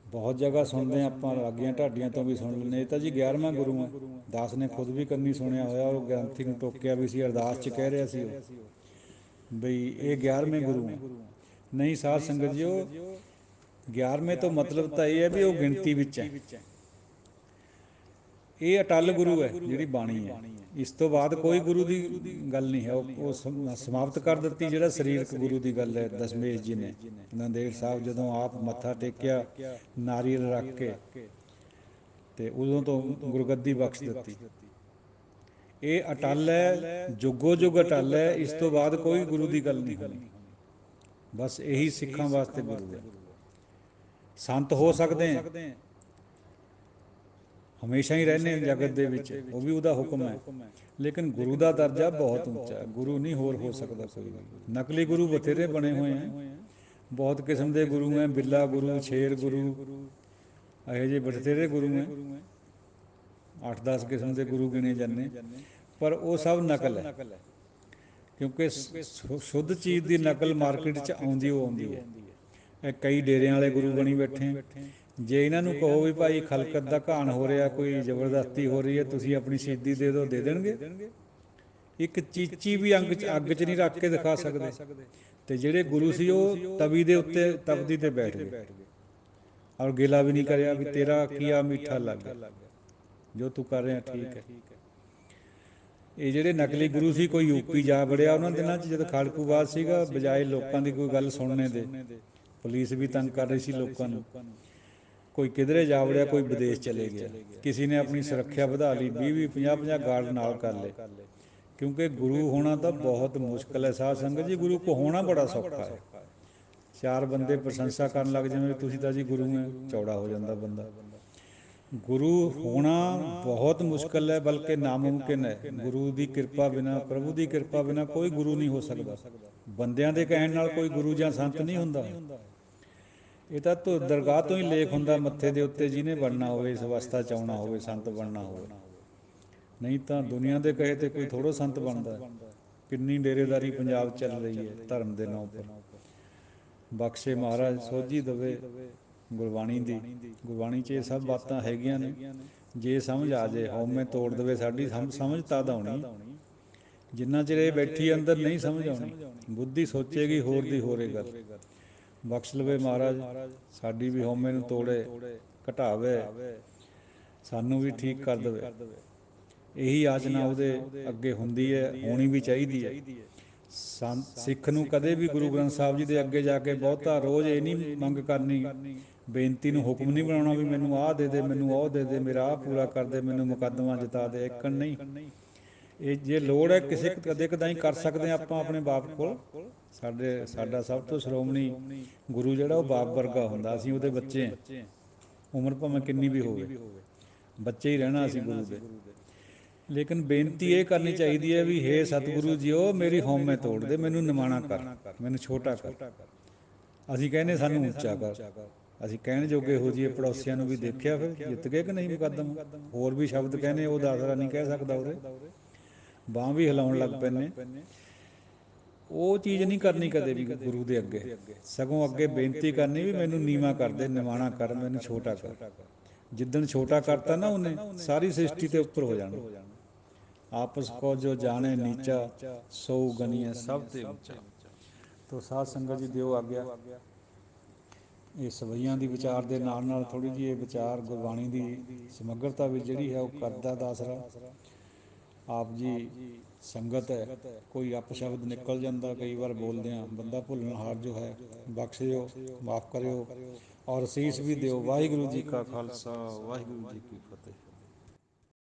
ਬਹੁਤ ਜਗ੍ਹਾ ਸੁਣਦੇ ਹਾਂ ਆਪਾਂ, ਲਾਗੀਆਂ ਢਾਡੀਆਂ ਤੋਂ ਵੀ ਸੁਣ ਲੈਂਦੇ, ਇਹ ਤਾਂ ਜੀ 11ਵਾਂ ਗੁਰੂ ਹੈ। ਦਾਸ ਨੇ ਖੁਦ ਵੀ ਕੰਨੀ ਸੁਣਿਆ ਹੋਇਆ, ਉਹ ਗ੍ਰੰਥੀ ਨੂੰ ਟੋਕਿਆ ਵੀ ਸੀ, ਅਰਦਾਸ 'ਚ ਕਹਿ ਰਿਹਾ ਸੀ ਉਹ ਬਈ ਇਹ 11ਵੇਂ ਗੁਰੂ ਹੈ। ਨਹੀਂ ਸਾਧ ਸੰਗਤ ਜੀ, ਉਹ 11ਵੇਂ ਤੋਂ ਮਤਲਬ ਤਾਂ ਇਹ ਹੈ ਵੀ ਉਹ ਗਿਣਤੀ ਵਿੱਚ ਹੈ। ਇਹ ਅਟੱਲ ਗੁਰੂ ਹੈ ਜਿਹੜੀ ਬਾਣੀ ਹੈ। ਇਸ ਤੋਂ ਬਾਅਦ ਕੋਈ ਗੁਰੂ ਦੀ ਗੱਲ ਨਹੀਂ ਹੈ, ਉਹ ਸਮਾਪਤ ਕਰ ਦਿੱਤੀ। ਜਿਹੜਾ ਸਰੀਰਕ ਗੁਰੂ ਦੀ ਗੱਲ ਹੈ, ਦਸ਼ਮੇਸ਼ ਜੀ ਨੇ ਨੰਦੇੜ ਸਾਹਿਬ ਜਦੋਂ ਆਪ ਮੱਥਾ ਟੇਕਿਆ ਨਾਰੀਅਲ ਰੱਖ ਕੇ, ਅਤੇ ਉਦੋਂ ਤੋਂ ਗੁਰਗੱਦੀ ਬਖਸ਼ ਦਿੱਤੀ। ਇਹ ਅਟੱਲ ਹੈ, ਜੁਗੋ ਜੁਗ ਅਟੱਲ ਹੈ। ਇਸ ਤੋਂ ਬਾਅਦ ਕੋਈ ਗੁਰੂ ਦੀ ਗੱਲ ਨਹੀਂ ਹੋਣੀ। ਬਸ ਇਹੀ ਸਿੱਖਾਂ ਵਾਸਤੇ ਗੁਰੂ ਹੈ। ਸੰਤ ਹੋ ਸਕਦੇ ਹੈ, ਹਮੇਸ਼ਾ ਹੀ ਰਹਿੰਦੇ ਜਗਤ ਦੇ ਵਿੱਚ, ਉਹ ਵੀ ਉਹਦਾ ਹੁਕਮ ਹੈ, ਲੇਕਿਨ ਗੁਰੂ ਦਾ ਦਰਜਾ ਬਹੁਤ ਉੱਚਾ ਹੈ। ਗੁਰੂ ਨਹੀਂ ਹੋਰ ਹੋ ਸਕਦਾ ਕੋਈ ਵੀ। ਨਕਲੀ ਗੁਰੂ ਬਥੇਰੇ ਬਣੇ ਹੋਏ ਹੈ, ਬਹੁਤ ਕਿਸਮ ਦੇ ਗੁਰੂ ਹੈ, ਬਿੱਲਾ ਗੁਰੂ, ਸ਼ੇਰ ਗੁਰੂ, ਇਹੋ ਜਿਹੇ ਬਥੇਰੇ ਗੁਰੂ ਹੈ, 8-10 ਕਿਸਮ ਦੇ ਗੁਰੂ ਗਿਣੇ ਜਾਂਦੇ, ਪਰ ਉਹ ਸਭ ਨਕਲ ਹੈ। ਕਿਉਂਕਿ ਸ਼ੁੱਧ ਚੀਜ਼ ਦੀ ਨਕਲ ਮਾਰਕੀਟ 'ਚ ਆਉਂਦੀ ਉਹ ਆਉਂਦੀ ਹੈ। ਇਹ ਕਈ ਡੇਰਿਆਂ ਵਾਲੇ ਗੁਰੂ ਬਣੀ ਬੈਠੇ। ਜੇ ਇਹਨਾਂ ਨੂੰ ਕਹੋ ਵੀ ਭਾਈ ਖਲਕਤ ਦਾ ਘਾਣ ਹੋ ਰਿਹਾ, ਕੋਈ ਜ਼ਬਰਦਸਤੀ ਹੋ ਰਹੀ ਹੈ, ਤੁਸੀਂ ਆਪਣੀ ਸ਼ਹੀਦੀ ਦੇ ਦਿਓ, ਦੇ ਦੇਣਗੇ। ਇੱਕ ਚੀਚੀ ਵੀ ਅੱਗ 'ਚ ਨਹੀਂ ਰੱਖ ਕੇ ਦਿਖਾ ਸਕਦੇ। ਅਤੇ ਜਿਹੜੇ ਗੁਰੂ ਸੀ ਉਹ ਤਵੀ ਦੇ ਉੱਤੇ ਤਪਦੀ 'ਤੇ ਬੈਠ ਗਏ, ਔਰ ਗਿਲਾ ਵੀ ਨਹੀਂ ਕਰਿਆ ਵੀ ਤੇਰਾ ਕੀਆ ਮਿੱਠਾ ਲੱਗ ਗਿਆ, ਜੋ ਤੂੰ ਕਰ ਰਿਹਾ ਠੀਕ ਹੈ। ਇਹ ਜਿਹੜੇ ਨਕਲੀ ਗੁਰੂ ਸੀ, ਕੋਈ ਯੂਪੀ ਜਾ ਵੜਿਆ ਉਹਨਾਂ ਦਿਨਾਂ 'ਚ ਜਦੋਂ ਖਾੜਕੂਵਾਦ ਸੀਗਾ, ਬਜਾਏ ਲੋਕਾਂ ਦੀ ਕੋਈ ਗੱਲ ਸੁਣਨੇ ਦੇ, ਪੁਲਿਸ ਵੀ ਤੰਗ ਕਰ ਰਹੀ ਸੀ ਲੋਕਾਂ ਨੂੰ, ਕੋਈ ਕਿਧਰੇ ਜਾ ਵੜਿਆ, ਕੋਈ ਵਿਦੇਸ਼ ਚਲੇ ਗਿਆ, ਕਿਸੇ ਨੇ ਆਪਣੀ ਸੁਰੱਖਿਆ ਵਧਾ ਲਈ, 20-20, 50-50 ਗਾਰਡ ਨਾਲ ਕਰ ਲਏ। ਕਿਉਂਕਿ ਗੁਰੂ ਹੋਣਾ ਤਾਂ ਬਹੁਤ ਮੁਸ਼ਕਿਲ ਹੈ ਸਾਧ ਸੰਗਤ ਜੀ। ਗੁਰੂ ਕੋ ਹੋਣਾ ਬੜਾ ਸੌਖਾ ਹੈ। 4 ਬੰਦੇ ਪ੍ਰਸ਼ੰਸਾ ਕਰਨ ਲੱਗ ਜਾਵੇ ਤੁਸੀਂ ਤਾਂ ਜੀ ਗੁਰੂ ਹੈ, ਚੌੜਾ ਹੋ ਜਾਂਦਾ ਬੰਦਾ। ਗੁਰੂ ਹੋਣਾ ਬਹੁਤ ਮੁਸ਼ਕਿਲ ਹੈ, ਬਲਕਿ ਨਾਮੁਮਕਿਨ ਹੈ। ਗੁਰੂ ਦੀ ਕਿਰਪਾ ਬਿਨਾਂ, ਪ੍ਰਭੂ ਦੀ ਕਿਰਪਾ ਬਿਨਾਂ ਕੋਈ ਗੁਰੂ ਨਹੀਂ ਹੋ ਸਕਦਾ। ਬੰਦਿਆਂ ਦੇ ਕਹਿਣ ਨਾਲ ਕੋਈ ਗੁਰੂ ਜਾਂ ਸੰਤ ਨਹੀਂ ਹੁੰਦਾ। ਇਹ ਤਾਂ ਦਰਗਾਹ ਤੋਂ ਹੀ ਲੇਖ ਹੁੰਦਾ ਮੱਥੇ ਦੇ ਉੱਤੇ, ਜਿਹਨੇ ਬਣਨਾ ਹੋਵੇ, ਇਸ ਅਵਸਥਾ 'ਚ ਆਉਣਾ ਹੋਵੇ, ਸੰਤ ਬਣਨਾ ਹੋਵੇ। ਨਹੀਂ ਤਾਂ ਦੁਨੀਆ ਦੇ ਕਹੇ 'ਤੇ ਕੋਈ ਥੋੜ੍ਹਾ ਸੰਤ ਬਣਦਾ। ਕਿੰਨੀ ਡੇਰੇਦਾਰੀ ਪੰਜਾਬ ਚੱਲ ਰਹੀ ਹੈ ਧਰਮ ਦੇ ਨਾਂ 'ਤੇ। ਬਖਸ਼ੇ ਮਹਾਰਾਜ, ਸੋਝੀ ਦੇਵੇ ਗੁਰਬਾਣੀ ਦੀ। ਗੁਰਬਾਣੀ 'ਚ ਇਹ ਸਭ ਬਾਤਾਂ ਹੈਗੀਆਂ ਨੇ, ਜੇ ਸਮਝ ਆ ਜਾਏ, ਹਉਮੈ ਤੋੜ ਦੇਵੇ ਸਾਡੀ ਸਮਝ ਤਦ ਆਉਣੀ। ਜਿੰਨਾ ਚਿਰ ਇਹ ਬੈਠੀ ਅੰਦਰ ਨਹੀਂ ਸਮਝ ਆਉਣੀ। ਬੁੱਧੀ ਸੋਚੇਗੀ ਹੋਰ ਦੀ ਹੋਰੇ ਗੱਲ। ਬਖਸ਼ ਲਵੇ ਮਹਾਰਾਜ, ਸਾਡੀ ਵੀ ਹਉਮੈ ਨੂੰ ਤੋੜੇ, ਘਟਾਵੇ, ਸਾਨੂੰ ਵੀ ਠੀਕ ਕਰ ਦੇਵੇ। ਇਹੀ ਆਚਨਾ ਉਹਦੇ ਅੱਗੇ ਹੁੰਦੀ ਹੈ, ਹੋਣੀ ਵੀ ਚਾਹੀਦੀ ਹੈ। ਸਿੱਖ ਨੂੰ ਕਦੇ ਵੀ ਗੁਰੂ ਗ੍ਰੰਥ ਸਾਹਿਬ ਜੀ ਦੇ ਅੱਗੇ ਜਾ ਕੇ ਬਹੁਤਾ ਰੋਜ਼ ਇਹ ਨਹੀਂ ਮੰਗ ਕਰਨੀ, ਬੇਨਤੀ ਨੂੰ ਹੁਕਮ ਨਹੀਂ ਬਣਾਉਣਾ ਵੀ ਮੈਨੂੰ ਆਹ ਦੇ ਦੇ, ਮੈਨੂੰ ਉਹ ਦੇ ਦੇ, ਮੇਰਾ ਆਹ ਪੂਰਾ ਕਰ ਦੇ, ਮੈਨੂੰ ਮੁਕੱਦਮਾ ਜਿਤਾ ਦੇ, ਇੱਕਣ ਨਹੀਂ। ਇਹ ਜੇ ਲੋੜ ਹੈ ਕਿਸੇ ਕਦੇ ਕਦਾਈ ਕਰ ਸਕਦੇ ਹਾਂ ਆਪਾਂ ਆਪਣੇ ਬਾਪ ਕੋਲ। ਸਾਡਾ ਸਭ ਤੋਂ ਸ਼੍ਰੋਮਣੀ ਗੁਰੂ ਜਿਹੜਾ ਉਹ ਬਾਪ ਵਰਗਾ ਹੁੰਦਾ। ਅਸੀਂ ਉਹਦੇ ਬੱਚੇ ਹਾਂ, ਉਮਰ ਭਾਵੇਂ ਕਿੰਨੀ ਵੀ ਹੋਵੇ, ਬੱਚੇ ਹੀ ਰਹਿਣਾ ਅਸੀਂ ਗੁਰੂ ਦੇ। ਲੇਕਿਨ ਬੇਨਤੀ ਇਹ ਕਰਨੀ ਚਾਹੀਦੀ ਹੈ ਵੀ ਹੇ ਸਤਿਗੁਰੂ ਜੀਓ, ਮੇਰੀ ਹਉਮੈ ਤੋੜ ਦੇ, ਮੈਨੂੰ ਨਿਮਾਣਾ ਕਰ, ਮੈਨੂੰ ਛੋਟਾ ਕਰ। ਅਸੀਂ ਕਹਿੰਦੇ ਸਾਨੂੰ ਉੱਚਾ ਕਰ। ਅਸੀਂ ਕਹਿਣ ਜੋਗੇ ਹੋ ਜਾਈਏ, ਪੜੋਸੀਆਂ ਨੂੰ ਵੀ ਦੇਖਿਆ ਫਿਰ ਜਿੱਤ ਗਏ ਕਿ ਨਹੀਂ ਮੁਕੱਦਮਾ। ਹੋਰ ਵੀ ਸ਼ਬਦ ਕਹਿੰਦੇ, ਉਹ ਦਾਸਰਾ ਨਹੀਂ ਕਹਿ ਸਕਦਾ, ਉਹਦੇ ਬਾਂਹ ਵੀ ਹਿਲਾਉਣ ਲੱਗ ਪੈਂਦੇ। ਉਹ ਚੀਜ਼ ਨਹੀਂ ਕਰਨੀ ਕਦੇ ਵੀ ਗੁਰੂ ਦੇ ਅੱਗੇ, ਸਗੋਂ ਅੱਗੇ ਬੇਨਤੀ ਕਰਨੀ ਵੀ ਮੈਨੂੰ ਨੀਵਾਂ ਕਰ ਦੇ, ਨਿਮਾਣਾ ਕਰ, ਮੈਨੂੰ ਛੋਟਾ ਕਰ। ਜਿੱਦਣ ਛੋਟਾ ਕਰਤਾ ਨਾ ਉਹਨੇ, ਸਾਰੀ ਸ੍ਰਿਸ਼ਟੀ 'ਤੇ ਉੱਪਰ ਹੋ ਜਾਣਾ। ਆਪਸ ਕੋ ਜੋ ਜਾਣੇ ਨੀਚਾ, ਸੋ ਗਨੀਏ ਸਭ 'ਤੇ ਉੱਚਾ। ਤੋ ਸਾਧ ਸੰਗਤ ਜੀ ਦਿਓ ਆਗਿਆ। ਇਹ ਸਵਈਆਂ ਦੀ ਵਿਚਾਰ ਦੇ ਨਾਲ ਨਾਲ ਥੋੜ੍ਹੀ ਜਿਹੀ ਇਹ ਵਿਚਾਰ ਗੁਰਬਾਣੀ ਦੀ ਸਮੱਗਰਤਾ ਵੀ ਜਿਹੜੀ ਹੈ ਉਹ ਕਰਦਾ ਦਾ ਆਸਰਾ। ਆਪ ਜੀ ਸੰਗਤ ਹੈ, ਕੋਈ ਅਪਸ਼ਬਦ ਨਿਕਲ ਜਾਂਦਾ ਕਈ ਵਾਰ ਬੋਲਦਿਆਂ, ਬੰਦਾ ਭੁੱਲਣਹਾਰ ਜੋ ਹੈ ਬਖਸ਼ ਦਿਓ, ਮਾਫ ਕਰਿਓ, ਔਰ ਅਸੀਸ ਵੀ ਦਿਓ। ਵਾਹਿਗੁਰੂ ਜੀ ਕਾ ਖਾਲਸਾ, ਵਾਹਿਗੁਰੂ ਜੀ ਕੀ ਫਤਿਹ।